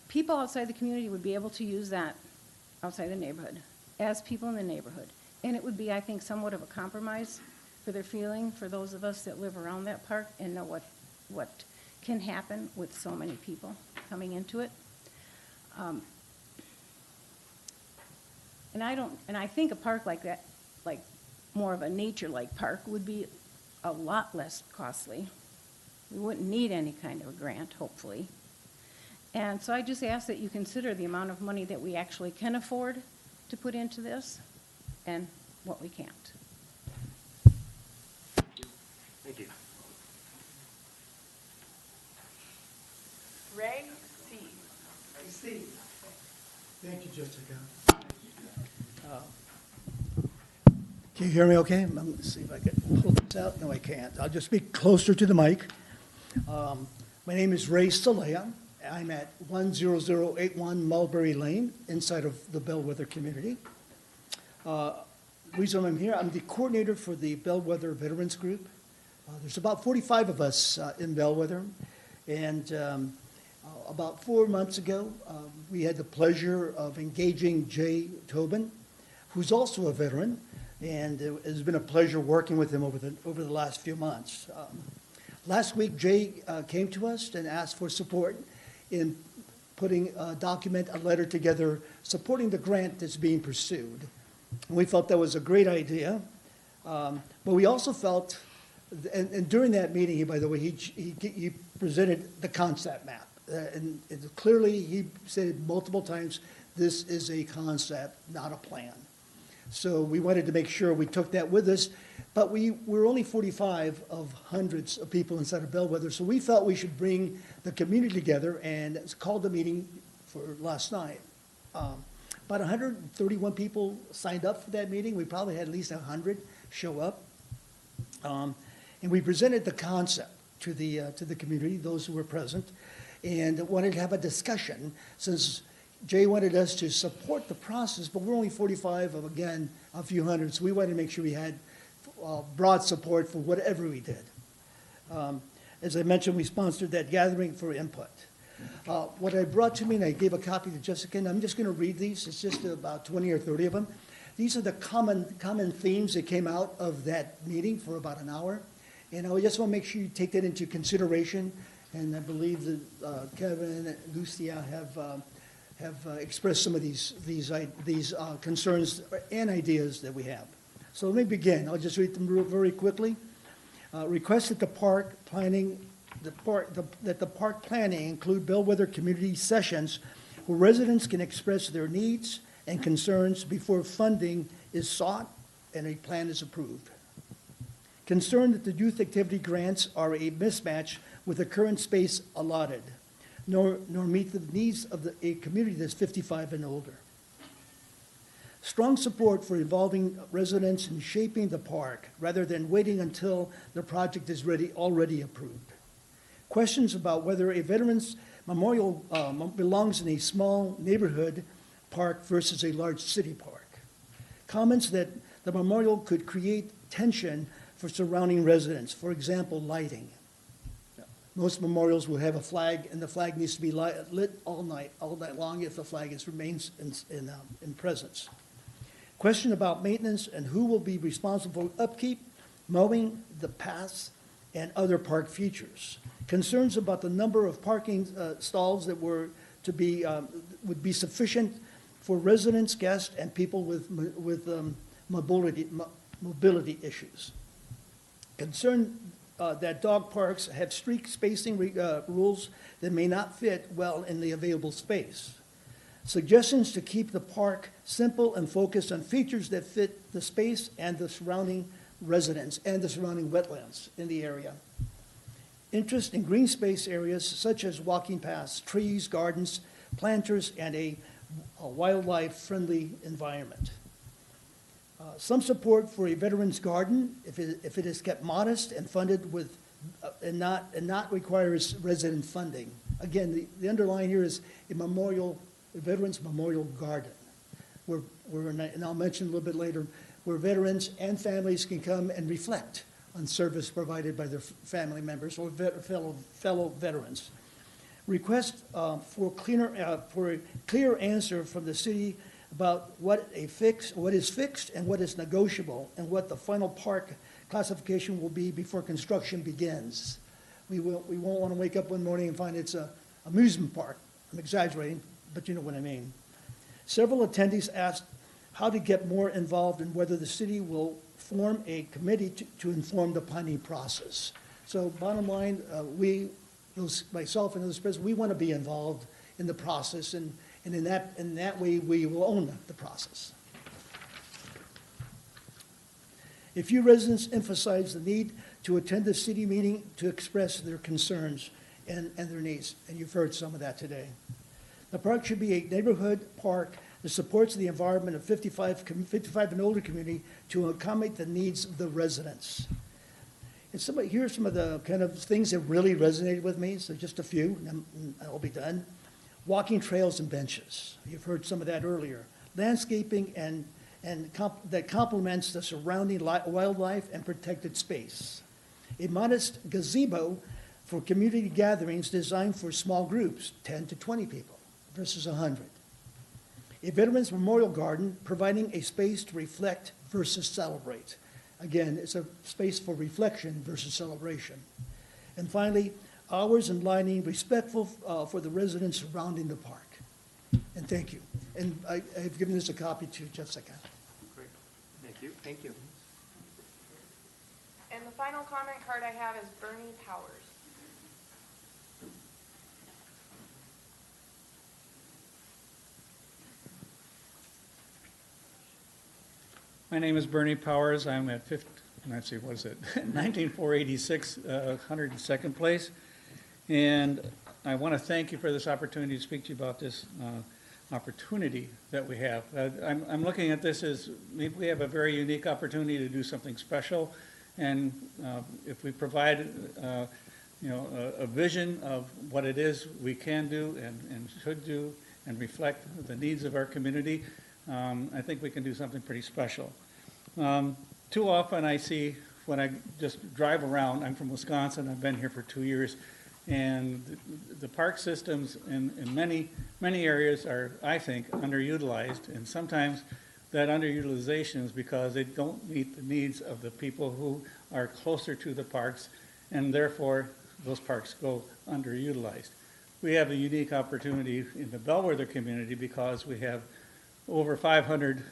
People outside the community would be able to use that outside the neighborhood as people in the neighborhood. And it would be, I think, somewhat of a compromise for their feeling, for those of us that live around that park and know what can happen with so many people coming into it. And I think a park like that, like more of a nature-like park, would be a lot less costly. We wouldn't need any kind of a grant, hopefully. And so I just ask that you consider the amount of money that we actually can afford to put into this and what we can't. Thank you. Ray C. Steve. Thank you, Jessica. Can you hear me okay? I'm going to see if I can pull this out. No, I can't. I'll just speak closer to the mic. My name is Ray Saleha. I'm at 10081 Mulberry Lane, inside of the Bellwether community. Reason I'm here, I'm the coordinator for the Bellwether Veterans Group. There's about 45 of us in Bellwether, and about 4 months ago, we had the pleasure of engaging Jay Tobin, who's also a veteran, and it has been a pleasure working with him over the last few months. Last week, Jay came to us and asked for support in putting a letter together supporting the grant that's being pursued. And we felt that was a great idea, but we also felt, and during that meeting, by the way, he presented the concept map. And clearly, he said multiple times, this is a concept, not a plan. So we wanted to make sure we took that with us, but we're only 45 of hundreds of people inside of Bellwether, so we felt we should bring the community together and called a meeting for last night. About 131 people signed up for that meeting. We probably had at least 100 show up. And we presented the concept to the community, those who were present, and wanted to have a discussion since Jay wanted us to support the process, but we're only 45 of, again, a few hundred, so we wanted to make sure we had broad support for whatever we did. As I mentioned, we sponsored that gathering for input. What I brought to me, and I gave a copy to Jessica, and I'm just going to read these. It's just about 20 or 30 of them. These are the common themes that came out of that meeting for about an hour. And I just want to make sure you take that into consideration. And I believe that Kevin and Lucia have expressed some of these concerns and ideas that we have. So let me begin. I'll just read them very quickly. Request that the park planning include Bellwether community sessions where residents can express their needs and concerns before funding is sought and a plan is approved. Concern that the youth activity grants are a mismatch with the current space allotted, nor meet the needs of a community that's 55 and older. Strong support for involving residents in shaping the park rather than waiting until the project is already approved. Questions about whether a veterans memorial belongs in a small neighborhood park versus a large city park. Comments that the memorial could create tension for surrounding residents, for example, lighting. Most memorials will have a flag, and the flag needs to be lit all night long if the flag remains in presence. Question about maintenance and who will be responsible for upkeep, mowing, the paths, and other park features. Concerns about the number of parking stalls that would be sufficient for residents, guests, and people with mobility issues. Concern that dog parks have strict spacing rules that may not fit well in the available space. Suggestions to keep the park simple and focused on features that fit the space and the surrounding residents and the surrounding wetlands in the area. Interest in green space areas such as walking paths, trees, gardens, planters, and a wildlife-friendly environment. Some support for a veterans garden if it is kept modest and funded with, and not requires resident funding. Again, the underline here is a veterans memorial garden, and I'll mention a little bit later, where veterans and families can come and reflect on service provided by their family members or fellow veterans. Request for a clear answer from the city about what is fixed and what is negotiable, and what the final park classification will be before construction begins. We won't want to wake up one morning and find it's an amusement park. I'm exaggerating, but you know what I mean. Several attendees asked how to get more involved and whether the city will form a committee to inform the planning process. So bottom line, myself and others present, we want to be involved in the process, and in that way we will own the process. A few residents emphasized the need to attend the city meeting to express their concerns and their needs, and you've heard some of that today. The park should be a neighborhood park that supports the environment of 55 and older community to accommodate the needs of the residents. And here's some of the kind of things that really resonated with me, so just a few, and I'll be done. Walking trails and benches. You've heard some of that earlier. Landscaping that complements the surrounding wildlife and protected space. A modest gazebo for community gatherings designed for small groups, 10 to 20 people versus 100. A veterans memorial garden providing a space to reflect versus celebrate. Again, it's a space for reflection versus celebration. And finally, hours and lighting respectful for the residents surrounding the park. And thank you. And I've given this a copy to Jessica. Great, thank you. Thank you. And the final comment card I have is Bernie Powers. My name is Bernie Powers. I'm at 19486 102nd Place. And I want to thank you for this opportunity to speak to you about this opportunity that we have. I'm looking at this as maybe we have a very unique opportunity to do something special. And if we provide a vision of what it is we can do and should do and reflect the needs of our community, I think we can do something pretty special. Too often I see when I just drive around, I'm from Wisconsin, I've been here for 2 years, and the park systems in many areas are, I think, underutilized, and sometimes that underutilization is because they don't meet the needs of the people who are closer to the parks, and therefore those parks go underutilized. We have a unique opportunity in the Bellwether community because we have over 500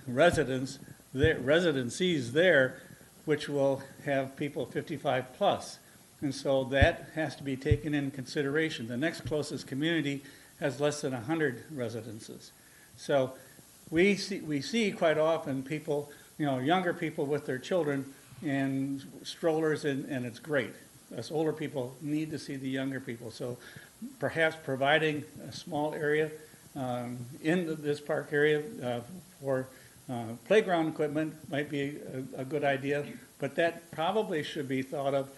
residencies there, which will have people 55 plus. And so that has to be taken into consideration. The next closest community has less than 100 residences. So we see quite often people, younger people with their children and strollers, and it's great. Us older people need to see the younger people. So perhaps providing a small area in this park area for playground equipment might be a good idea, but that probably should be thought of.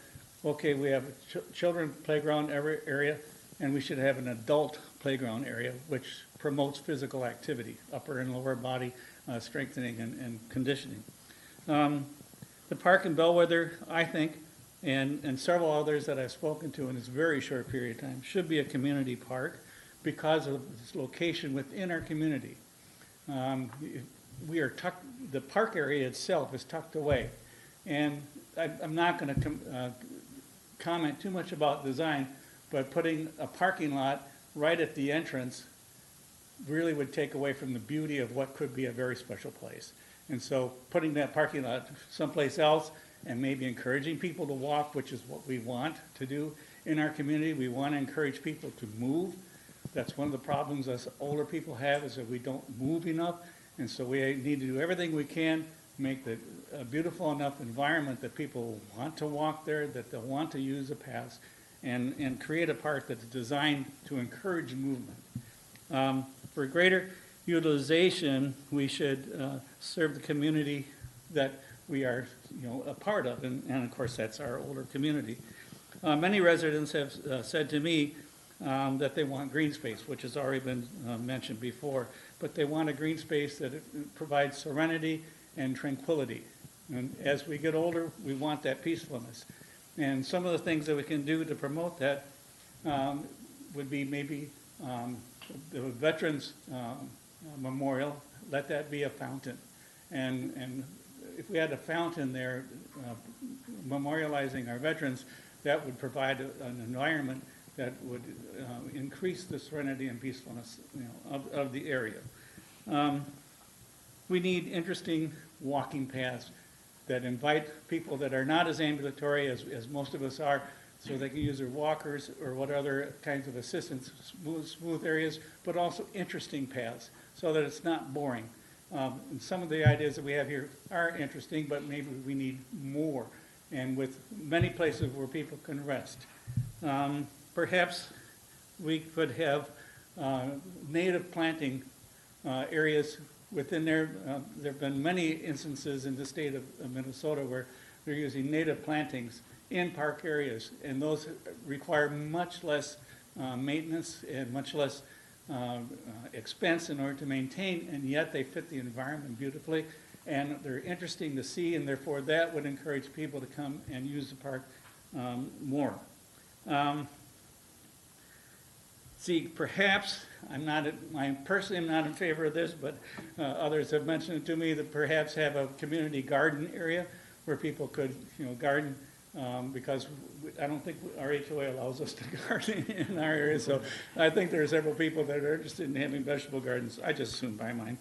Okay, we have a children playground area, and we should have an adult playground area, which promotes physical activity, upper and lower body strengthening and conditioning. The park in Bellwether, I think, and several others that I've spoken to in this very short period of time, should be a community park because of its location within our community. The park area itself is tucked away, and I'm not going to comment too much about design, but putting a parking lot right at the entrance really would take away from the beauty of what could be a very special place. And so putting that parking lot someplace else and maybe encouraging people to walk, which is what we want to do in our community. We want to encourage people to move. That's one of the problems us older people have, is that we don't move enough. And so we need to do everything we can to make the a beautiful enough environment that people want to walk there, that they'll want to use the paths, and create a park that's designed to encourage movement. For greater utilization, we should serve the community that we are, a part of, and of course that's our older community. Many residents have said to me that they want green space, which has already been mentioned before, but they want a green space that provides serenity and tranquility. And as we get older, we want that peacefulness. And some of the things that we can do to promote that would be maybe the Veterans Memorial, let that be a fountain. And if we had a fountain there memorializing our veterans, that would provide an environment that would increase the serenity and peacefulness of the area. We need interesting walking paths that invite people that are not as ambulatory as most of us are, so they can use their walkers or what other kinds of assistance, smooth areas, but also interesting paths, so that it's not boring. And some of the ideas that we have here are interesting, but maybe we need more, and with many places where people can rest. Perhaps we could have native planting areas within there. There have been many instances in the state of Minnesota where they're using native plantings in park areas, and those require much less maintenance and much less expense in order to maintain, and yet they fit the environment beautifully, and they're interesting to see, and therefore that would encourage people to come and use the park more. See, perhaps, I personally am not in favor of this, but others have mentioned it to me, that perhaps have a community garden area where people could, garden, because I don't think our HOA allows us to garden in our area, so I think there are several people that are interested in having vegetable gardens. I just soon buy mine.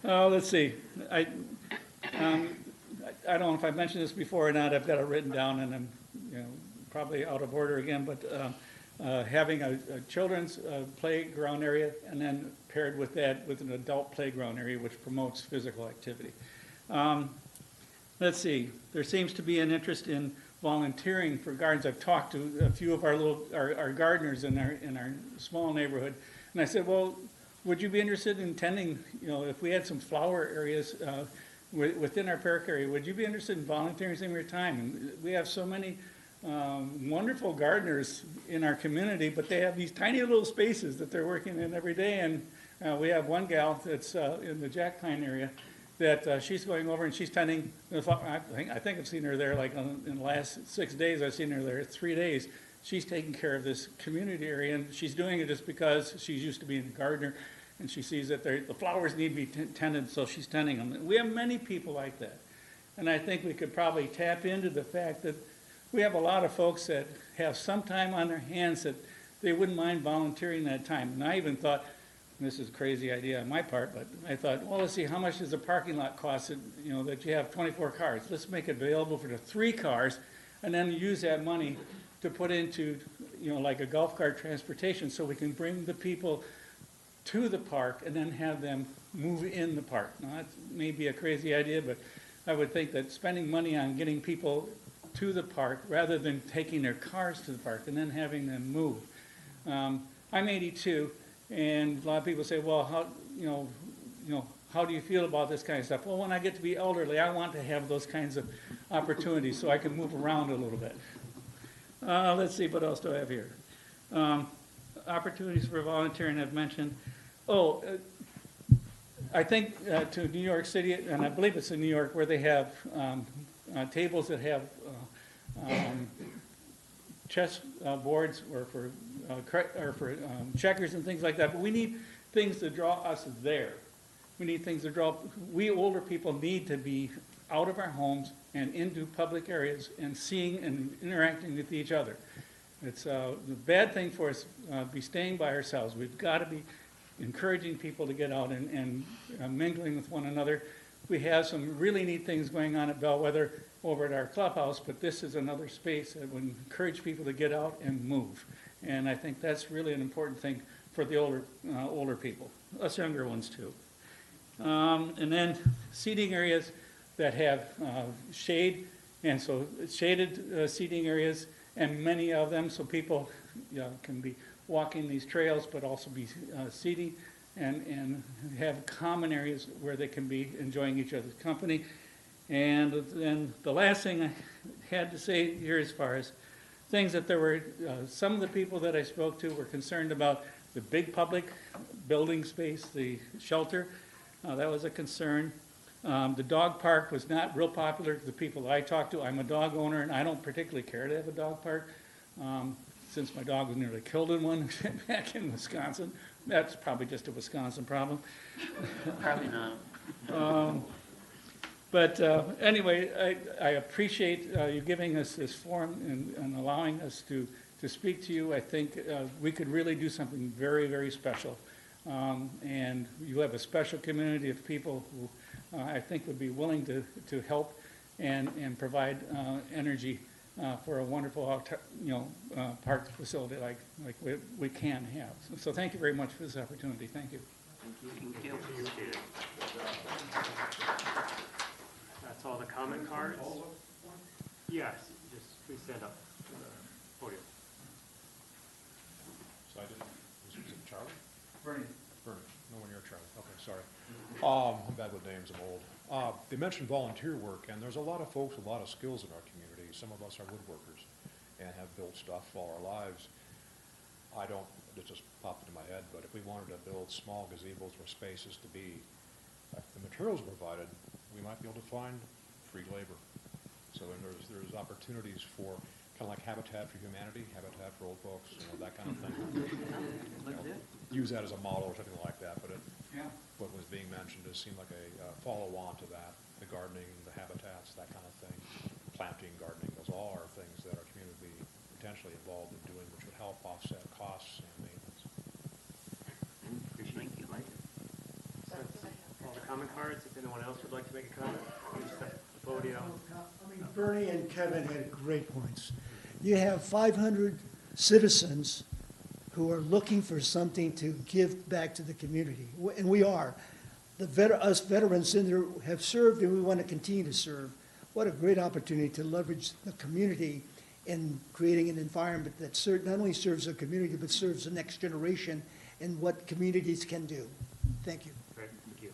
Let's see. I don't know if I've mentioned this before or not. I've got it written down, and I'm, probably out of order again, but having a children's playground area, and then paired with that with an adult playground area, which promotes physical activity. Let's see. There seems to be an interest in volunteering for gardens. I've talked to a few of our gardeners in our small neighborhood, and I said, well, would you be interested in tending, if we had some flower areas within our park area, would you be interested in volunteering some of your time? And we have so many wonderful gardeners in our community, but they have these tiny little spaces that they're working in every day. And we have one gal that's in the Jack Pine area that she's going over and she's tending. I think I've seen her there like in the last 6 days. I've seen her there 3 days. She's taking care of this community area, and she's doing it just because she's used to being a gardener, and she sees that the flowers need to be tended, so she's tending them. We have many people like that, and I think we could probably tap into the fact that we have a lot of folks that have some time on their hands that they wouldn't mind volunteering that time. And I even thought, and this is a crazy idea on my part, but I thought, well, let's see, how much does a parking lot cost that you have 24 cars? Let's make it available for the 3 cars, and then use that money to put into, like a golf cart transportation, so we can bring the people to the park and then have them move in the park. Now, that may be a crazy idea, but I would think that spending money on getting people to the park rather than taking their cars to the park and then having them move. I'm 82, and a lot of people say, well, how do you feel about this kind of stuff? Well, when I get to be elderly, I want to have those kinds of opportunities so I can move around a little bit. Let's see, what else do I have here? Opportunities for volunteering I've mentioned. I think to New York City, and I believe it's in New York, where they have tables that have chess boards or for checkers and things like that. But we need things to draw us there. We need things to draw. We older people need to be out of our homes and into public areas and seeing and interacting with each other. It's a bad thing for us to be staying by ourselves. We've got to be encouraging people to get out and mingling with one another. we have some really neat things going on at Bellwether over at our clubhouse, but this is another space that would encourage people to get out and move. And I think that's really an important thing for the older people, us younger ones too. And then seating areas that have shade, and so shaded seating areas, and many of them, so people can be walking these trails, but also be seating and have common areas where they can be enjoying each other's company. And then the last thing I had to say here, as far as things that there were, some of the people that I spoke to were concerned about the big public building space, the shelter. That was a concern. The dog park was not real popular to the people I talked to. I'm a dog owner, and I don't particularly care to have a dog park. Since my dog was nearly killed in one back in Wisconsin. That's probably just a Wisconsin problem. Probably not. But anyway, I appreciate you giving us this forum and allowing us to speak to you. I think we could really do something very, very special. And you have a special community of people who I think would be willing to help and provide energy for a wonderful park facility like we can have. So thank you very much for this opportunity. Thank you. Thank you. That's all the comment cards? Yes, just please stand up to the podium. So I did, was it Charlie? Bernie. Bernie, no one near Charlie, okay, sorry. I'm bad with names, I'm old. They mentioned volunteer work, and there's a lot of folks with a lot of skills in our community. Some of us are woodworkers and have built stuff all our lives. It just popped into my head, but if we wanted to build small gazebos or spaces to be, if the materials are provided, we might be able to find free labor. So then there's opportunities for kind of like Habitat for Humanity, Habitat for Old Folks, that kind of thing. Use that as a model or something like that, but what was being mentioned seemed like a follow-on to that, the gardening, the habitats, that kind of thing, planting, gardening, those all are things that our community would be potentially involved in doing, which would help offset costs and maintenance. Thank you, Mike. All the comment cards, if anyone else would like to make a comment, please step to the podium. I mean, Bernie and Kevin had great points. You have 500 citizens who are looking for something to give back to the community, and we are. Us veterans in there have served, and we want to continue to serve. What a great opportunity to leverage the community in creating an environment that not only serves the community, but serves the next generation and what communities can do. Thank you. Great, thank you.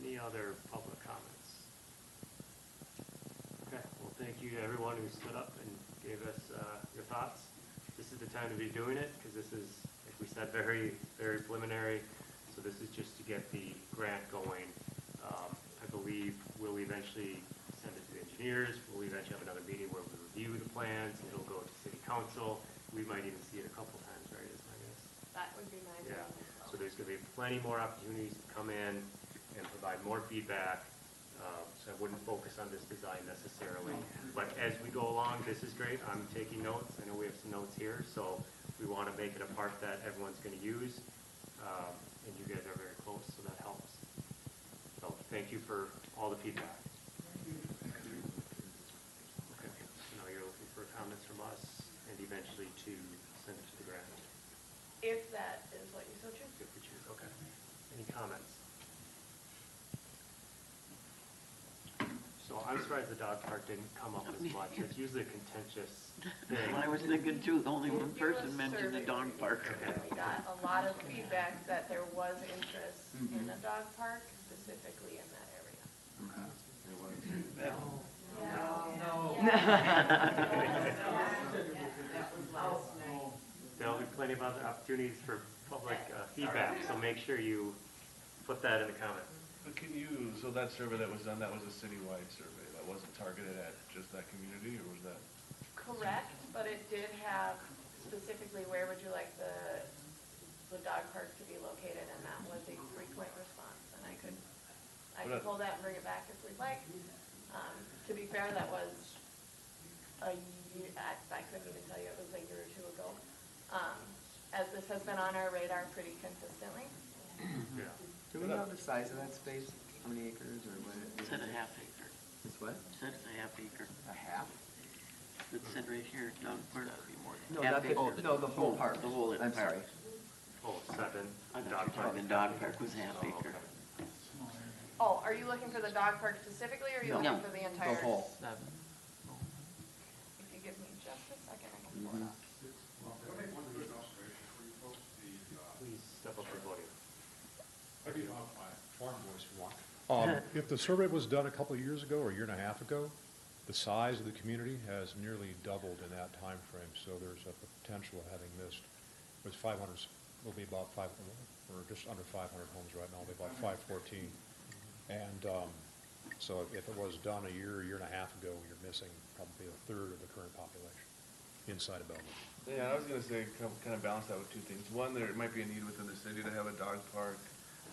Any other public comments? Okay, well, thank you to everyone who stood up and gave us your thoughts. This is the time to be doing it, because this is, like we said, very, very preliminary. So this is just to get the grant going. I believe we'll eventually send it to the engineers. We'll eventually have another meeting where we review the plans, and it'll go to city council. We might even see it a couple times, right, is my guess? That would be my Yeah, opinion as well. so there's gonna be plenty more opportunities to come in and provide more feedback. So I wouldn't focus on this design necessarily. But as we go along, this is great. I'm taking notes. I know we have some notes here, so we wanna make it a part that everyone's gonna use. And you guys are very close, so that helps. So thank you for all the feedback. Okay, so now you're looking for comments from us and eventually to send it to the grant. If that is what you so choose. If we choose, okay. Any comments? So I'm surprised the dog park didn't come up as much. It's usually a contentious thing. I was thinking too, only one person mentioned the dog park. And we got a lot of feedback that there was interest in a dog park, specifically in that area. There'll be plenty of other opportunities for public feedback, so make sure you put that in the comments. But so that survey that was done, that was a citywide survey, that wasn't targeted at just that community, or was that? Correct, but it did have specifically where would you like the dog park to be located, and that was a frequent response. And I could pull that and bring it back if we'd like. To be fair, that was a year, I couldn't even tell you, it was a year or two ago. As this has been on our radar pretty consistently. Yeah. Do we know the size of that space? How many acres or what? It said a half acre. It's what? It said it's a half acre. A half? It said right here, dog park. No, Half not the, acre. no, the whole park. The whole I'm park. sorry. Oh, 7. I thought you Dog were park. talking dog park was half Oh, acre. okay. Oh, are you looking for the dog park specifically, or are you No. looking No. for the entire? The whole. 7. If you give me just a second, I can pull it up. Please step up to the podium. If the survey was done a couple of years ago or a year and a half ago, the size of the community has nearly doubled in that time frame. So there's a potential of having missed, was 500, will be about 500, or just under 500 homes right now, it'll be about 514. And so if it was done a year and a half ago, you're missing probably a third of the current population inside of Belmont. Yeah, I was gonna say, kind of balance that with two things. One, there might be a need within the city to have a dog park,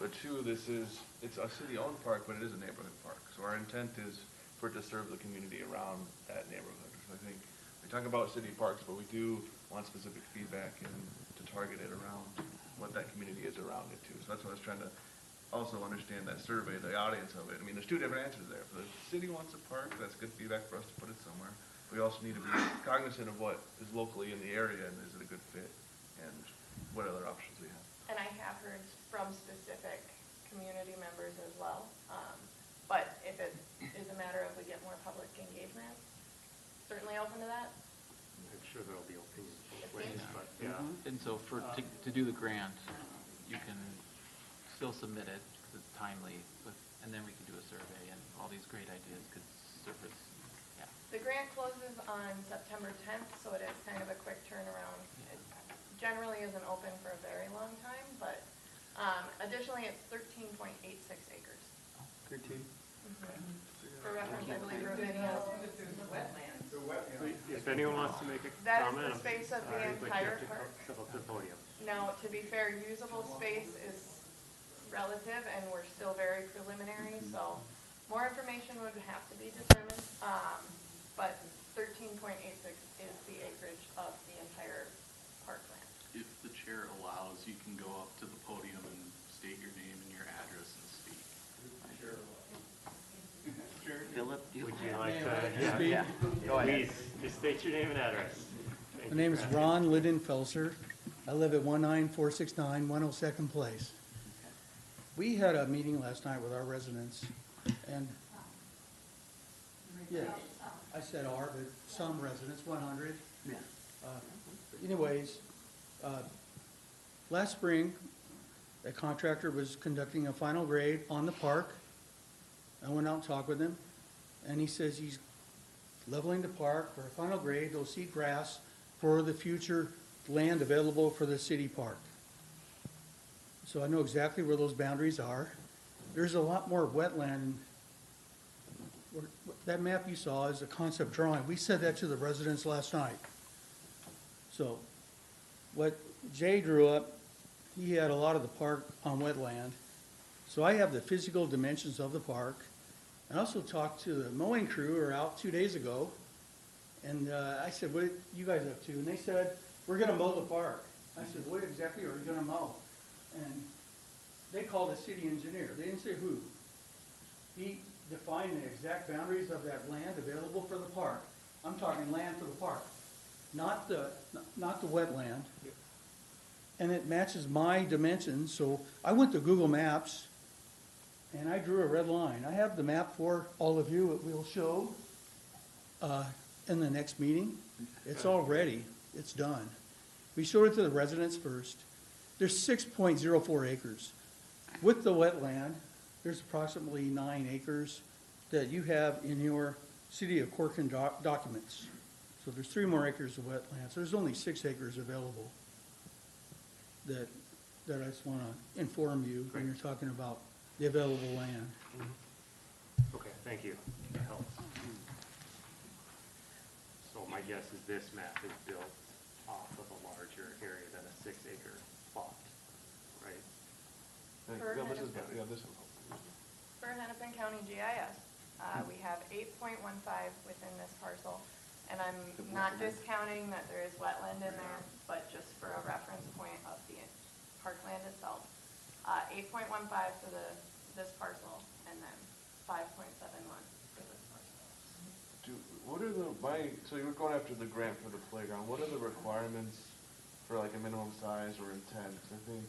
but two, it's a city-owned park, but it is a neighborhood park. So our intent is for it to serve the community around that neighborhood. So I think, we talk about city parks, but we do want specific feedback and to target it around what that community is around it too. So that's what I was trying to also understand that survey, the audience of it. I mean, there's two different answers there. If the city wants a park, that's good feedback for us to put it somewhere. We also need to be cognizant of what is locally in the area and is it a good fit and what other options we have. And I have heard from specific community members as well. But if it is a matter of we get more public engagement, certainly open to that. I'm sure there'll be opinions both ways, but yeah. And so to do the grant, you can still submit it because it's timely, and then we can do a survey and all these great ideas could surface. Yeah. The grant closes on September 10th, so it is kind of a quick turnaround. It generally isn't open for a very long time, but additionally, it's 13.86 acres. 13? For reference, I believe Ravinia. If anyone wants to make a That is comment. the space of the but you entire have to park. step up to the podium. Now, to be fair, usable space is relative, and we're still very preliminary, so more information would have to be determined. But 13.86 is the acreage of the entire parkland. If the chair allows, you can go up to the podium and state your name and your address and speak. Philip, do you? Would you like to? Yeah. Go ahead. Please, just state your name and address. Thank My you name for is asking. Ron Lidenfelser. I live at 19469 102nd Place. We had a meeting last night with our residents, and, yeah, I said our, but some residents, 100. Yeah. Anyways, last spring, a contractor was conducting a final grade on the park. I went out and talked with him, and he says he's leveling the park for a final grade, they'll seed grass for the future land available for the city park. So I know exactly where those boundaries are. There's a lot more wetland. That map you saw is a concept drawing. We said that to the residents last night. So what Jay drew up, he had a lot of the park on wetland. So I have the physical dimensions of the park. I also talked to the mowing crew who were out 2 days ago. And I said, what are you guys up to? And they said, we're gonna mow the park. I said, what exactly are you gonna mow? And they called a city engineer. They didn't say who. He defined the exact boundaries of that land available for the park. I'm talking land for the park, not the wetland. And it matches my dimensions, so I went to Google Maps and I drew a red line. I have the map for all of you. It will show in the next meeting. It's all ready. It's done. We showed it to the residents first. There's 6.04 acres. With the wetland, there's approximately 9 acres that you have in your City of Corcoran documents. So there's 3 more acres of wetlands. There's only 6 acres available that I just want to inform you when you're talking about the available land. Okay, thank you. That helps. So my guess is this map is built off of a larger area than a 6-acre plot, right? Yeah, this is better. Yeah, this is. For Hennepin County GIS, we have 8.15 within this parcel, and I'm not discounting that there is wetland in there, but just for a reference point of the parkland itself. 8.15 for this parcel, and then 5.7 months for this one. So you were going after the grant for the playground, what are the requirements for like a minimum size or intent? 'Cause I think,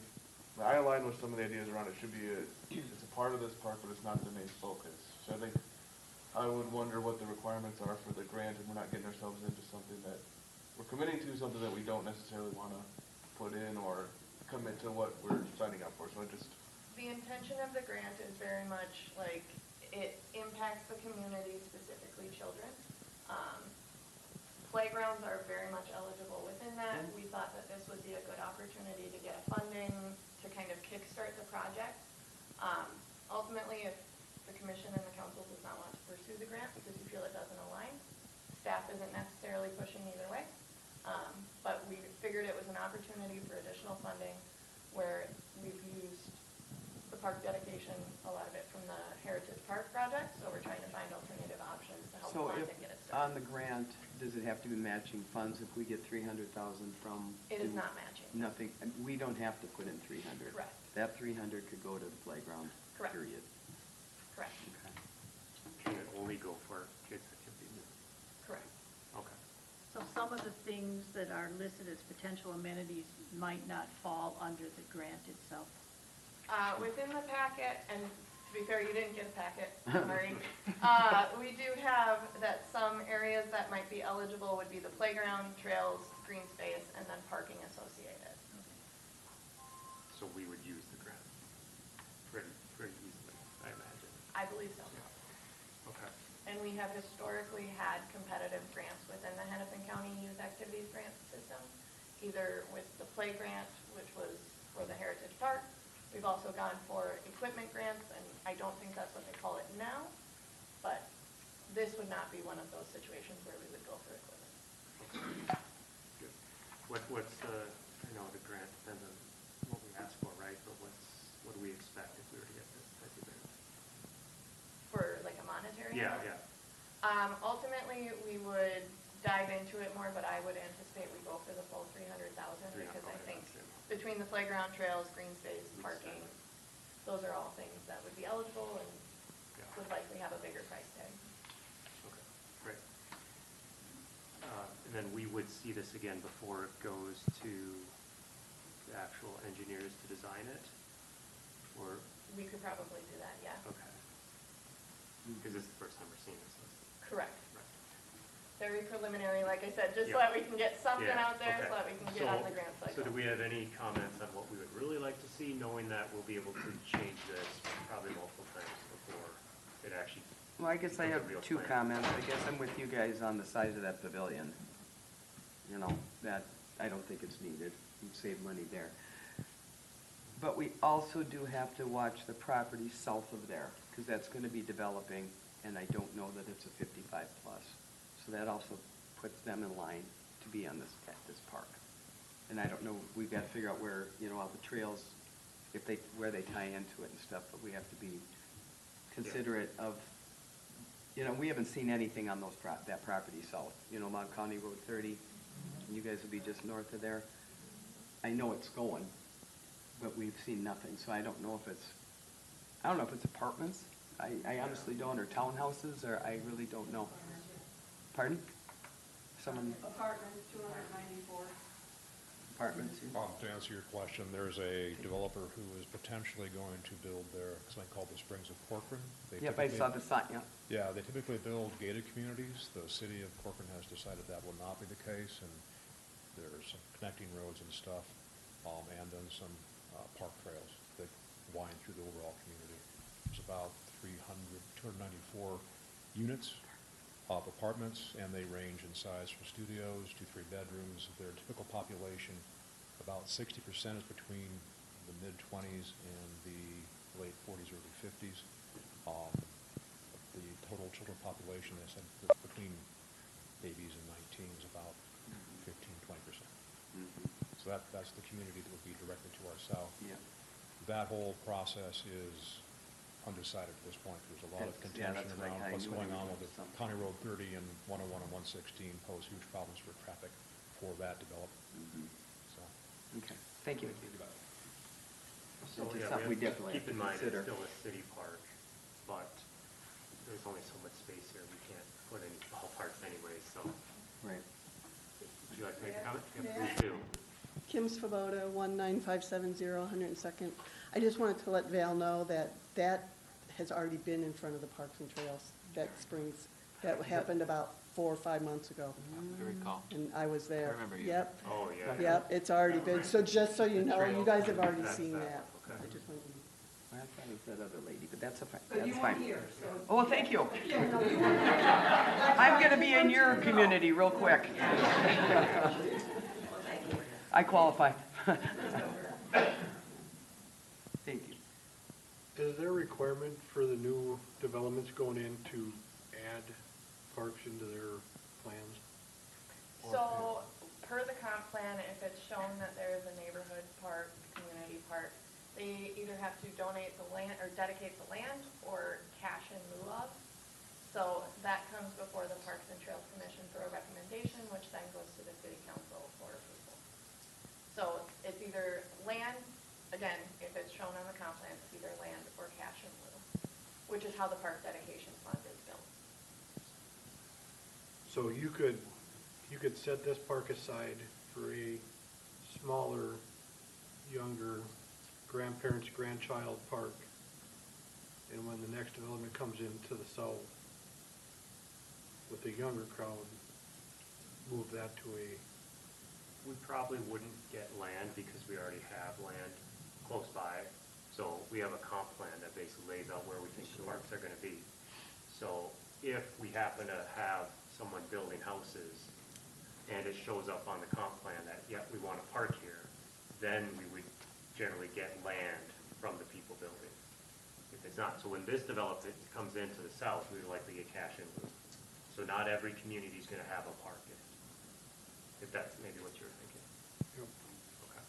I align with some of the ideas around it should be it's a part of this park, but it's not the main focus. So I think I would wonder what the requirements are for the grant, and we're not getting ourselves into something that, we're committing to something that we don't necessarily want to put in or commit to what we're signing up for, so I just. The intention of the grant is very much like, it impacts the community, specifically children. Playgrounds are very much eligible within that. We thought that this would be a good opportunity to get a funding to kind of kickstart the project. Ultimately, if the commission and the council does not want to pursue the grant because you feel it doesn't align, staff isn't necessarily pushing either way. But we figured it was an opportunity for additional funding where we've used the park dedication, a lot of it from the Heritage Park project, so we're trying to find alternative options to help So fund if, and get it started. on the grant, does it have to be matching funds if we get 300,000 from? It is not matching. Nothing, we don't have to put in 300. Correct. That 300 could go to the playground, Correct. period. Correct. Okay. Can it only go for kids activities? Correct. Okay. So some of the things that are listed as potential amenities might not fall under the grant itself. Within the packet, and to be fair, you didn't get a packet, sorry. We do have that some areas that might be eligible would be the playground, trails, green space, and then parking associated. So we would use the grant pretty easily, I imagine. I believe so. Okay. And we have historically had competitive grants within the Hennepin County Youth Activities Grant System, either with the play grant, which was for the Heritage Park. We've also gone for equipment grants, and I don't think that's what they call it now, but this would not be one of those situations where we would go for equipment. Good. What's I know the grant depends on what we ask for, right? But what do we expect if we were to get this type of grant? For like a monetary Yeah, amount? yeah. Ultimately, we would dive into it more, but I would anticipate we go for the full 300,000 because I think between the playground, trails, green space, parking, those are all things that would be eligible and would likely have a bigger price tag. Okay, great. And then we would see this again before it goes to the actual engineers to design it? Or? We could probably do that, yeah. Okay. Because this is the first time we're seeing this list. Correct. Right. Very preliminary, like I said, just so that we can get something out there, okay. so that we can get on the grant cycle. So do we have any comments on what we would really like to see, knowing that we'll be able to change this probably multiple times before it actually? Well, I guess I have becomes a real two plan? comments. I guess I'm with you guys on the size of that pavilion. You know, that, I don't think it's needed. You'd save money there. But we also do have to watch the property south of there, because that's going to be developing, and I don't know that it's a 55 plus. So that also puts them in line to be on this, at this park. And I don't know, we've got to figure out where, you know, all the trails, if they, where they tie into it and stuff, but we have to be considerate of, you know, we haven't seen anything on those, that property south. You know, Mount County Road 30, and you guys will be just north of there. I know it's going, but we've seen nothing, so I don't know if it's, I don't know if it's apartments. I honestly don't, or townhouses, or I really don't know. Pardon? Someone? Apartment 294. Apartments, yeah. To answer your question, there's a developer who is potentially going to build their, something called the Springs of Corcoran. Yep, I saw the sign, yeah. Yeah, they typically build gated communities. The city of Corcoran has decided that will not be the case, and there's some connecting roads and stuff, and then some park trails that wind through the overall community. There's about 294 units of apartments, and they range in size from studios to 3 bedrooms. Their typical population, about 60% is between the mid-20s and the late 40s, early 50s. The total children population, they said, between babies and 19 is about 15-20%. So that's the community that would be directly to our south. Yeah. That whole process is undecided at this point. There's a lot of contention around what's going on with the County Road 30 and 101 and 116 pose huge problems for traffic for that development. So. Okay, thank you. So It's yeah, something we we have to definitely keep in have to mind it's consider. still a city park, but there's only so much space here, we can't put any ballparks anyway, so. Right. Would you like to make a comment? Yeah, please do. Kim Svoboda, 19570 102nd. I just wanted to let Val know that that has already been in front of the Parks and Trails, that springs. That happened about 4 or 5 months ago, I recall. and I was there. I remember you. Yep, Oh, yeah. yep, it's already been, so just so you know, you guys have already That's seen that that. one, okay. I just wanted to. I thought it was that other lady, but that's a fine, But you that's weren't fine. here, so. Oh, thank you. I'm gonna be in your community real quick. I qualify. Thank you. Is there a requirement for the new developments going in to add parks into their plans? So, per the comp plan, if it's shown that there is a neighborhood park, community park, they either have to donate the land, or dedicate the land, or cash in lieu of. So that comes before the Parks and Trails Commission for a recommendation, which then goes to the city council for approval. So it's either land, again, if it's shown on the comp plan, it's either land or cash in lieu, which is how the park dedication fund is built. So you could set this park aside for a smaller, younger grandparents, grandchild park, and when the next development comes into the south with a younger crowd, move that to a, We probably wouldn't get land because we already have land close by. So we have a comp plan that basically lays out where we think the parks are gonna be. So if we happen to have someone building houses and it shows up on the comp plan that, yeah, we want a park here, then we would generally get land from the people building. If it's not, so when this development comes into the south, we would likely get cash in lieu. So not every community is gonna have a park in it, if that's maybe what you're thinking. Okay.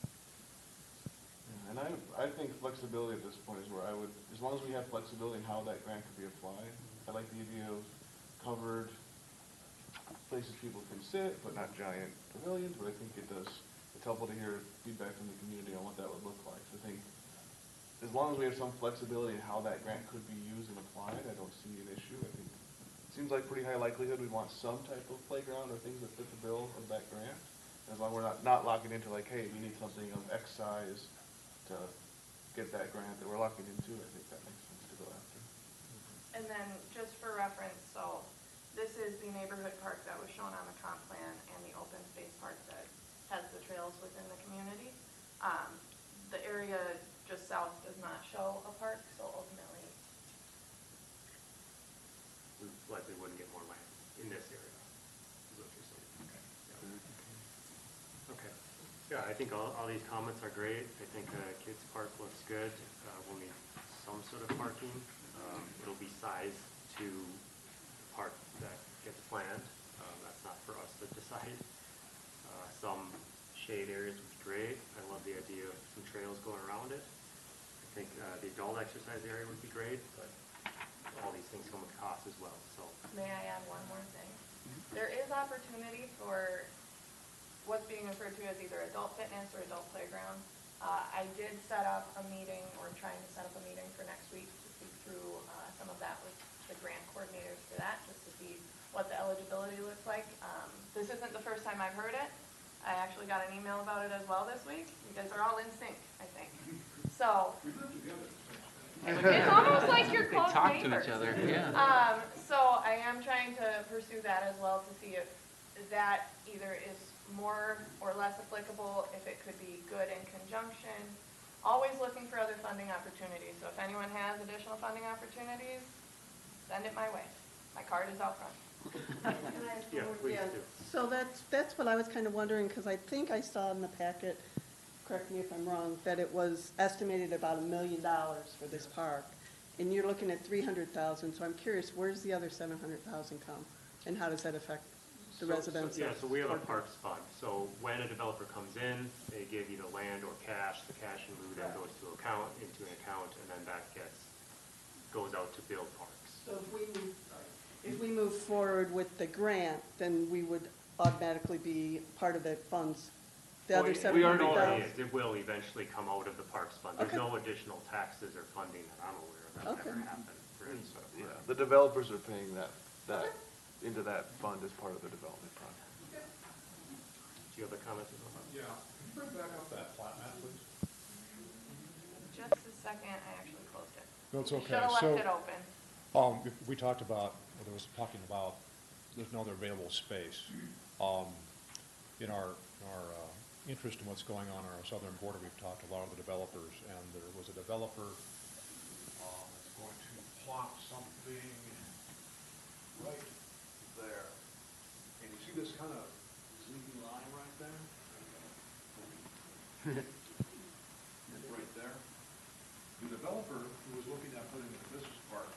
And I think flexibility at this point is where I would, as long as we have flexibility in how that grant could be applied, I like the idea of covered places people can sit, but not giant pavilions, but I think it's helpful to hear feedback from the community on what that would look like. So I think as long as we have some flexibility in how that grant could be used and applied, I don't see an issue. I think it seems like pretty high likelihood we want some type of playground or things that fit the bill of that grant. As long as we're not locking into like, hey, we need something of X size to get that grant that we're locking into, I think that makes sense to go after. And then, just for reference, so this is the neighborhood park that was shown on the comp plan and the open space park that has the trails within the community. The area just south does not show a park, so ultimately, We likely wouldn't get more land in this area, is what you're saying. Okay. Yeah, I think all these comments are great. I think Kids Park looks good. We'll need some sort of parking. It'll be sized to the park that gets planned. That's not for us to decide. Some shade areas would be great. I love the idea of some trails going around it. I think the adult exercise area would be great, but all these things come with cost as well, so. may I add one more thing? There is opportunity for what's being referred to as either adult fitness or adult playground. I did set up a meeting, or trying to set up a meeting for next week to speak through some of that with the grant coordinators for that, just to see what the eligibility looks like. This isn't the first time I've heard it. I actually got an email about it as well this week. You guys are all in sync, I think. So, it's almost like you're close They neighbors. talk to each other, yeah. So I am trying to pursue that as well, to see if that either is more or less applicable, if it could be good in conjunction. Always looking for other funding opportunities, so if anyone has additional funding opportunities, send it my way. My card is out front. Yeah, please do. So that's what I was kind of wondering, because I think I saw in the packet, correct me if I'm wrong, that it was estimated about $1 million for this park, and you're looking at 300,000, so I'm curious, where's the other 700,000 come? And how does that affect the residents? Yeah, so we have a parks fund. So when a developer comes in, they give either land or cash. The cash in lieu then goes into an account, and then that goes out to build parks. So if we move forward with the grant, then we would automatically be part of the funds, the other We already know 700,000? it is. It will eventually come out of the parks fund. There's Okay. no additional taxes or funding that I'm aware of. That's Okay. never happened. grant stuff. Yeah, the developers are paying that into that fund as part of the development project. Do you have a comment? Yeah, can you bring back up that plat map, please? Just a second, I actually closed it. No, it's I okay. Should've left So, it open. We talked about, or there was talking about, there's no other available space. In our interest in what's going on our southern border, we've talked to a lot of the developers, and there was a developer that's going to plop something right there. And you see this kind of sleepy line right there? Right there. The developer who was looking at putting in a business park.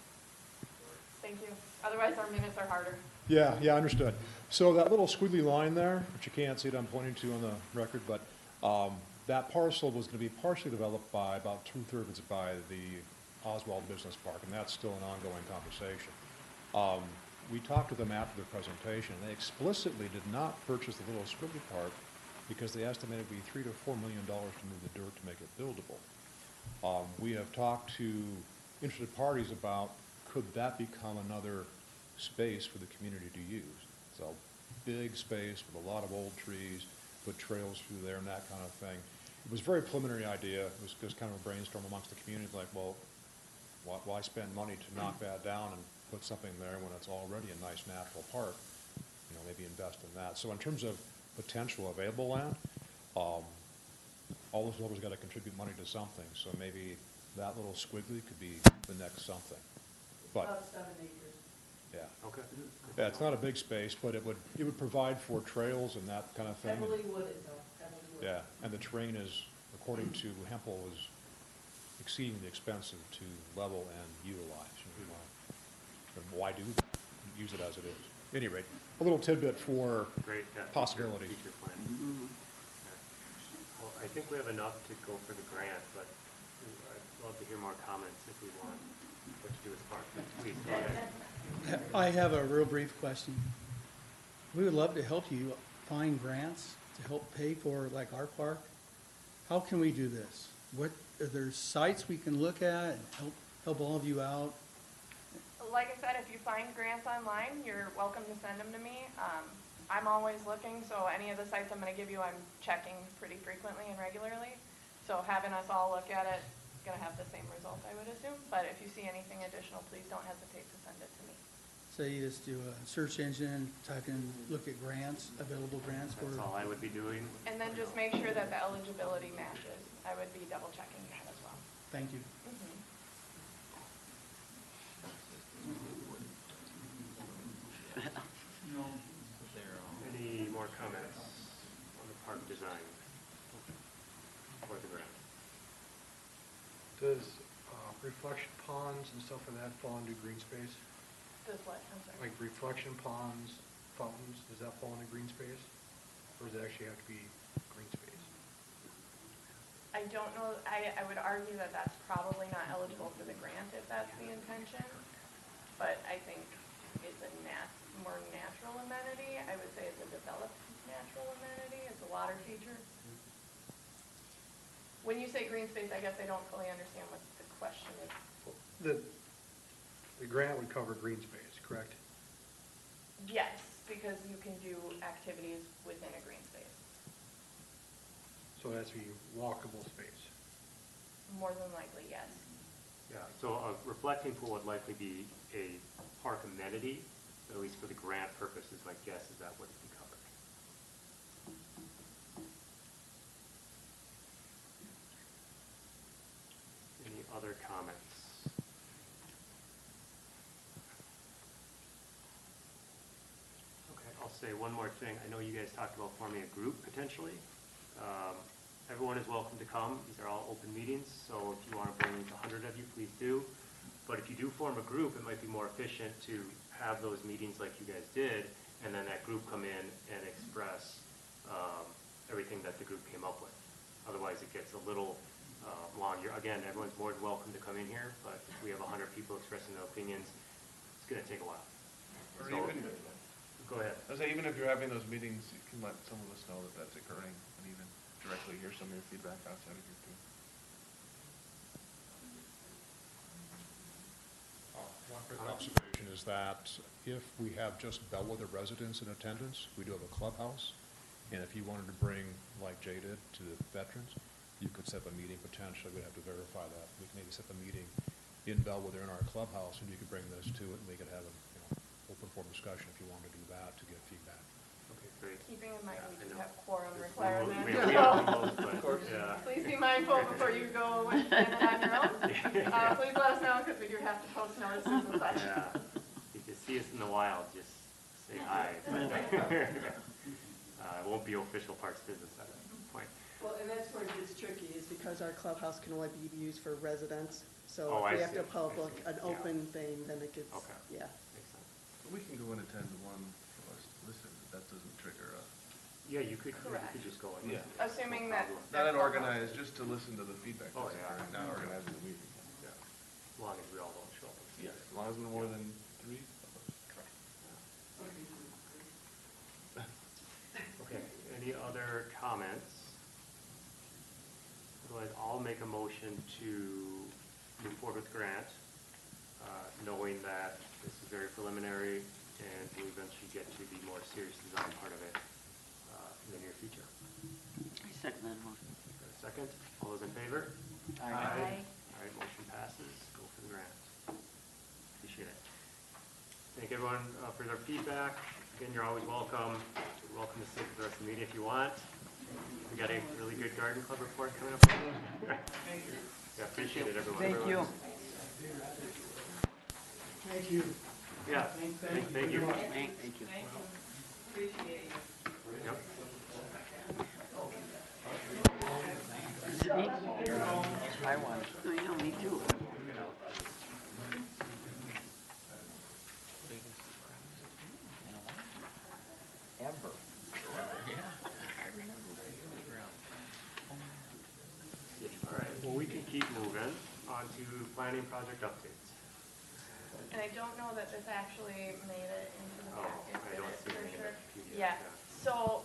Thank you. Otherwise, our minutes are harder. Yeah, understood. So that little squiggly line there, which you can't see it, I'm pointing to on the record, but that parcel was going to be partially developed by about 2/3 by the Oswald Business Park, and that's still an ongoing conversation. We talked to them after their presentation, and they explicitly did not purchase the little squiggly part because they estimated it would be $3 to $4 million to move the dirt to make it buildable. We have talked to interested parties about could that become another space for the community to use. It's a big space with a lot of old trees, put trails through there and that kind of thing. It was a very preliminary idea. It was just kind of a brainstorm amongst the community, like, well, why spend money to knock that down and put something there when it's already a nice natural park? You know, maybe invest in that. So in terms of potential available land, all those developers got to contribute money to something. So maybe that little squiggly could be the next something. But About 7 acres. yeah. Okay. Yeah, it's not a big space, but it would provide for trails and that kind of thing. Heavily wooded though, heavily wooded. Yeah, and the terrain is, according to Hempel, is exceedingly expensive to level and utilize. You know, and why do that? Use it as it is. At any rate, a little tidbit for Great. Yeah, possibility. Future plan. Okay. Well, I think we have enough to go for the grant, but I'd love to hear more comments if we want. What to do with the park. Please, go ahead. I have a real brief question. We would love to help you find grants to help pay for like our park. How can we do this? What, are there sites we can look at and help all of you out? Like I said, if you find grants online, you're welcome to send them to me. I'm always looking, so any of the sites I'm going to give you, I'm checking pretty frequently and regularly. So having us all look at it is going to have the same result, I would assume. But if you see anything additional, please don't hesitate to send it to me. So you just do a search engine, type in, look at grants, available grants for. That's all I would be doing. And then just make sure that the eligibility matches. I would be double checking that as well. Thank you. Mhm. Any more comments on the park design for the grant? Does reflection ponds and stuff like that fall into green space? Does what? I'm sorry. Like reflection ponds, fountains, does that fall into green space? Or does it actually have to be green space? I don't know, I would argue that that's probably not eligible for the grant if that's the intention. But I think it's a more natural amenity. I would say it's a developed natural amenity. It's a water feature. When you say green space, I guess I don't fully understand what the question is. The grant would cover green space, correct? Yes, because you can do activities within a green space. So it has to be walkable space. More than likely, yes. Yeah, so a reflecting pool would likely be a park amenity, but at least for the grant purposes, my guess is that wouldn't be covered. Any other comments? Okay, I'll say one more thing. I know you guys talked about forming a group potentially. Everyone is welcome to come. These are all open meetings, so if you want to bring 100 of you, please do. But if you do form a group, it might be more efficient to have those meetings like you guys did, and then that group come in and express everything that the group came up with. Otherwise, it gets a little long. Again, everyone's more than welcome to come in here, but if we have 100 people expressing their opinions, it's going to take a while. Or So, even, go ahead. I say, even if you're having those meetings, you can let some of us know that that's occurring, and even directly hear some of your feedback outside of your team. observation is that if we have just Bellwether residents in attendance, we do have a clubhouse. And if you wanted to bring, like Jay did, to the veterans, you could set up a meeting potentially. We'd have to verify that. We can maybe set up a meeting in Bellwether in our clubhouse, and you could bring this to it, and we could have an open forum discussion if you wanted to do that to get feedback. Okay, great. Keeping in mind, Yeah, we I do know. have quorum We requirements, have so of course, yeah. please be mindful before you go and plan it on your own. Please let us know, because we do have to post notices and such. Yeah. If you see us in the wild, just say hi. It won't be official parks business at that point. Well, and that's where it gets tricky, is because our clubhouse can only be used for residents. So Oh, I if we have see, to I public, see. an Yeah. open thing, then it gets, Okay. yeah. Makes sense. We can go and attend one for us to listen, that doesn't trigger a, Yeah, you could Correct. just go and Yeah. listen. Assuming No that. problem. not an organized, just to listen to the feedback Oh, that's yeah. occurring, not organizing the meeting. Yeah. As long as we all don't show up. Yeah, as long as we're more than 3 of us. Okay, any other comments? Otherwise, I'll make a motion to move forward with grant, knowing that this is very preliminary and we'll eventually get to the more serious design part of it in the near future. I second that motion. Got a second? All those in favor? Aye. All right, motion passes. Go for the grant. Appreciate it. Thank everyone for their feedback. Again, you're always welcome. You're welcome to stay for the rest of the meeting if you want. We got a really good garden club report coming up. Thank you. Yeah, appreciate it, everyone. Thank you. Thank you. Yeah, thank you. Thank you. Yep. Is it me? I won. No, you know, me too. Ever. All right, well, we can keep moving on to planning project updates. And I don't know that this actually made it into the Oh, packet, I did don't it, see for it in sure? the PDF, Yeah, yeah. so,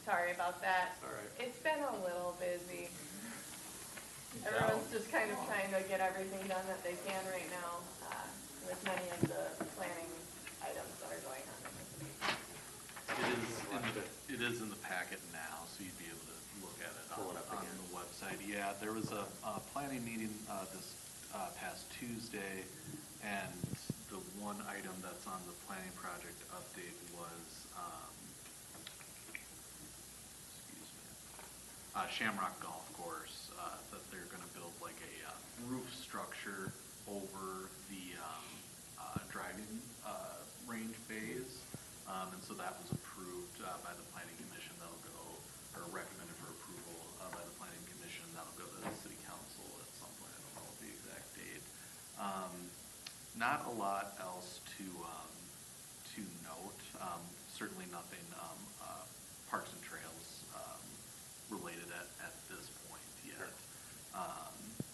sorry about that. All right. It's been a little busy. Everyone's just kind of trying to get everything done that they can right now, with many of the planning items that are going on in this week. It is in the packet now, so you'd be able to look at it Pull it up on again. the website. Yeah, there was a planning meeting this past Tuesday, and the one item that's on the planning project update was, excuse me, Shamrock Golf Course, that they're gonna build like a roof structure over the driving range bays. And so that was approved by the planning commission. That'll go, or recommended for approval by the planning commission. That'll go to the city council at some point. I don't know the exact date. Not a lot else to note. Certainly nothing Parks and Trails related at this point yet.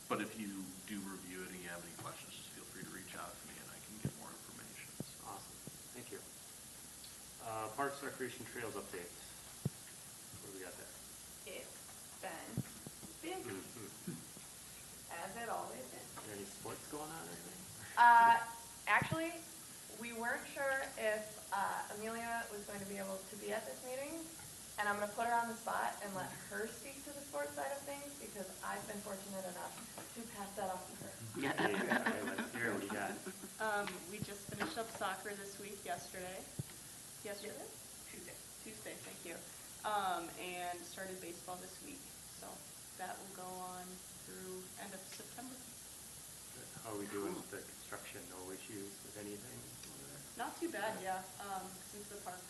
But if you do review it and you have any questions, just feel free to reach out to me and I can get more information. So. Awesome, thank you. Parks Recreation Trails update. What do we got there? It's been busy, as it always is. Any sports going on or anything? Actually, we weren't sure if Amelia was going to be able to be at this meeting, and I'm gonna put her on the spot and let her speak to the sports side of things, because I've been fortunate enough to pass that off to her. Yeah. Hey, let's hear what you got. We just finished up soccer this week, yesterday. Yesterday? Tuesday, thank you. And started baseball this week, so that will go on through end of September. How are we doing with the construction? No issues with anything? Not too bad, yeah, since the park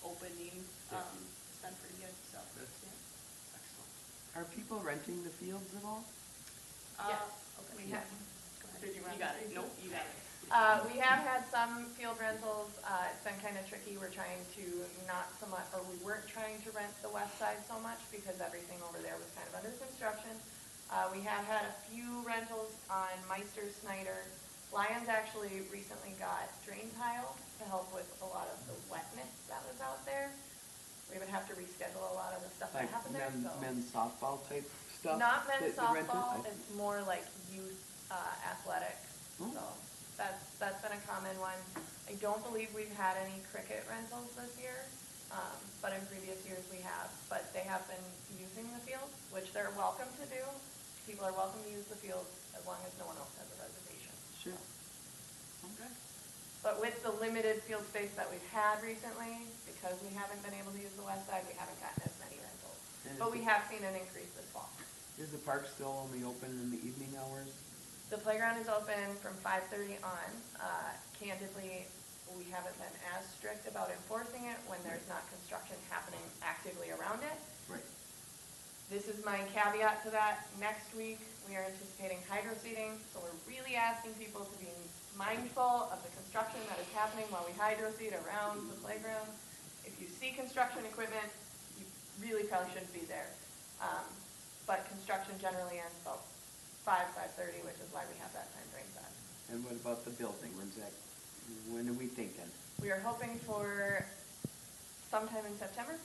opening, it's been pretty good, so. Good. Yeah. Excellent. Are people renting the fields at all? Yes, Okay. we have. Did you got it? Nope, you got it. We have had some field rentals. It's been kind of tricky. We're trying to not so much, or we weren't trying to rent the west side so much because everything over there was kind of under construction. We have had a few rentals on Meister Snyder. Lions actually recently got drain tile to help with a lot of the wetness that was out there. We would have to reschedule a lot of the stuff that Like happened there, so. men's softball type stuff? Not men's that you rented? softball, it's more like youth athletics, Oh. so. That's been a common one. I don't believe we've had any cricket rentals this year, but in previous years we have. But they have been using the fields, which they're welcome to do. People are welcome to use the fields as long as no one else has a reservation. Sure. Okay. But with the limited field space that we've had recently, because we haven't been able to use the west side, we haven't gotten as many rentals. But we have seen an increase this fall. Is the park still only open in the evening hours? The playground is open from 5:30 on. Candidly, we haven't been as strict about enforcing it when there's not construction happening actively around it. Right. This is my caveat to that. Next week, we are anticipating hydro seeding, so we're really asking people to be mindful of the construction that is happening while we hydro seed around the playground. If you see construction equipment, you really probably shouldn't be there. But construction generally ends about 5:30, which is why we have that time frame set. And what about the building? When are we thinking? We are hoping for sometime in September.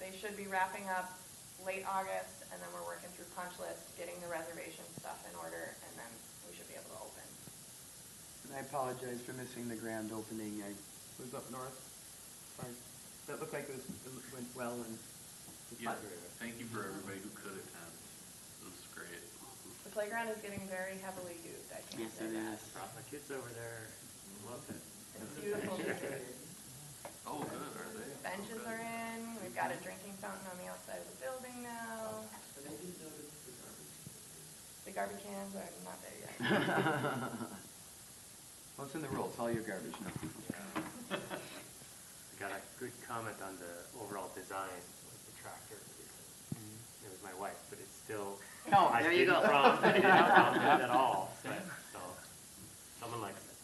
They should be wrapping up late August, and then we're working through punch lists, getting the reservation stuff in order, and then we should be able to open. And I apologize for missing the grand opening. I was up north. Sorry. That looked like it went well and. Yeah, thank you for everybody who could attend. It was great. The playground is getting very heavily used, I can Yes, say it that. is. Brought my kids over there, loved it. It's beautiful. Oh, good, are they? Benches are in, we've got a drinking fountain on the outside of the building now. The garbage cans are not there yet. Well, it's in the rules, all your garbage now. I got a good comment on the overall design with the tractor. It was my wife, but it's still. Oh, I there you didn't go. prompt it at all, so someone likes it.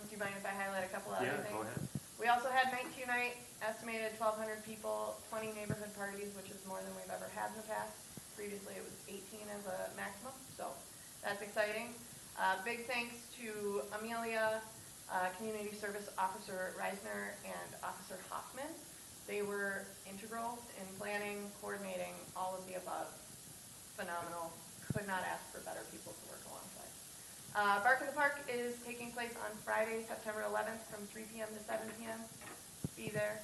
Do you mind if I highlight a couple other Yeah, things? go ahead. We also had Night Q Night, estimated 1,200 people, 20 neighborhood parties, which is more than we've ever had in the past. Previously, it was 18 as a maximum, so that's exciting. Big thanks to Amelia, Community Service Officer Reisner, and Officer Hoffman. They were integral in planning, coordinating, all of the above. Phenomenal. Could not ask for better people to work alongside. Bark in the Park is taking place on Friday, September 11th from 3 p.m. to 7 p.m. Be there.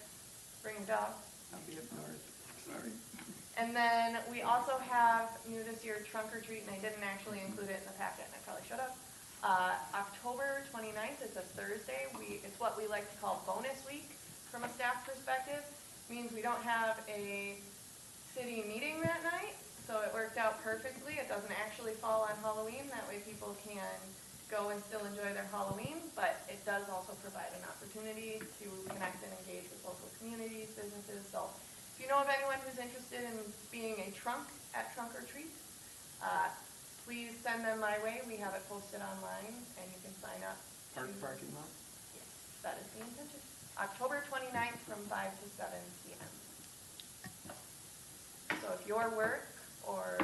Bring your dog. I'll be up north. Sorry. And then we also have new this year trunk or treat, and I didn't actually include it in the packet, and I probably should have. October 29th, it's a Thursday. It's what we like to call bonus week from a staff perspective. It means we don't have a city meeting that night, so it worked out perfectly. It doesn't actually fall on Halloween. That way people can go and still enjoy their Halloween, but it does also provide an opportunity to connect and engage with local communities, businesses. So if you know of anyone who's interested in being a trunk at Trunk or Treat, please send them my way. We have it posted online, and you can sign up. Parking lot? Yes, that is the intention. October 29th from 5 to 7 p.m. So if your work or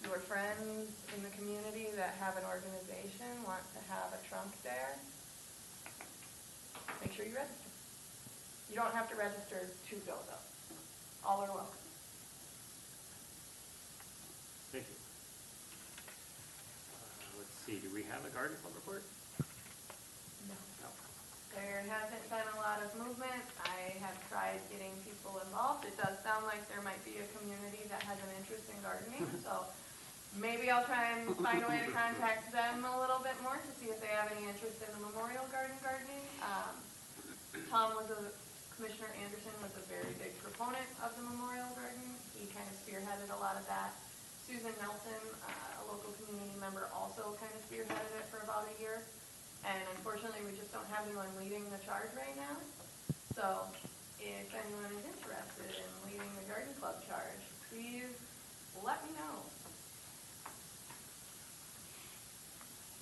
your friends in the community that have an organization want to have a trunk there, make sure you register. You don't have to register to go, though. All are welcome. Thank you. Let's see, do we have a garden club report? No. No. There hasn't been a lot of movement. I have tried getting people involved. It does sound like there might be a community that has an interest in gardening, so maybe I'll try and find a way to contact them a little bit more to see if they have any interest in the memorial gardening. Commissioner Anderson was a very big proponent of the memorial garden. He kind of spearheaded a lot of that. Susan Nelson, a local community member, also kind of spearheaded it for about a year. And unfortunately, we just don't have anyone leading the charge right now. So if anyone is interested in leading the garden club charge, please let me know.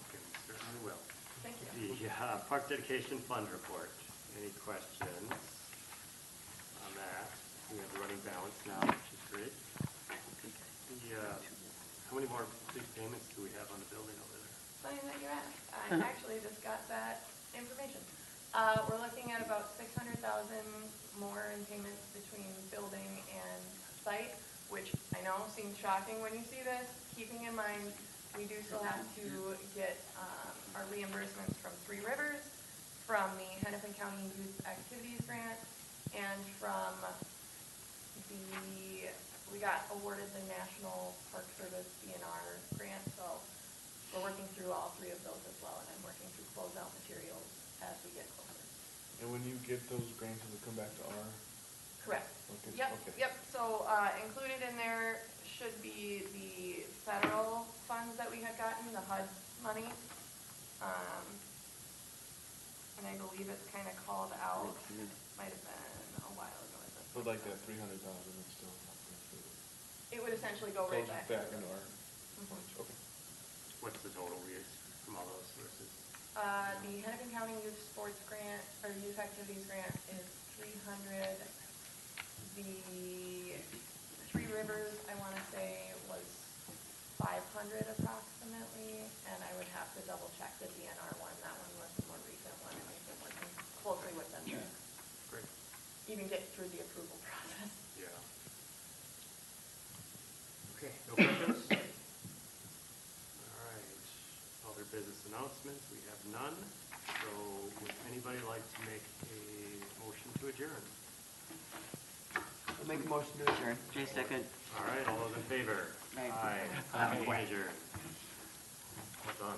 Okay, we certainly will. Thank you. The Park Dedication Fund report. Any questions on that? We have the running balance now, which is great. How many more big payments do we have on the building over there? Funny that you asked. I actually just got that information. We're looking at about $600,000 more in payments between building and site, which I know seems shocking when you see this. Keeping in mind, We do still have to get our reimbursements from Three Rivers, from the Hennepin County Youth Activities Grant, and from we got awarded the National Park Service DNR grant, so we're working through all three of those as well, and I'm working through closeout materials as we get closer. And when you get those grants, will it come back to our? Correct. Okay, Yep, okay. yep, so included in there should be the federal funds that we had gotten, the HUD money. And I believe it's kind of called out, might have been a while ago at this So point. like that 300,000 is still not included. It would essentially go right back. Goes back into our Mhm. funds, okay. What's the total we use from all those sources? The Hennepin County Youth Sports Grant, or Youth Activities Grant is 300. The Three Rivers, I want to say, was 500 approximately, and I would have to double check the DNR one. That one was the more recent one, and we've been working closely with them to Great. even get through the approval process. Yeah. Okay, no questions? All right, other business announcements, we have none. So would anybody like to make a motion to adjourn? I'll make a motion to adjourn. Jay, second. All right, all those in favor? Aye. Aye. Meeting adjourned. Well done.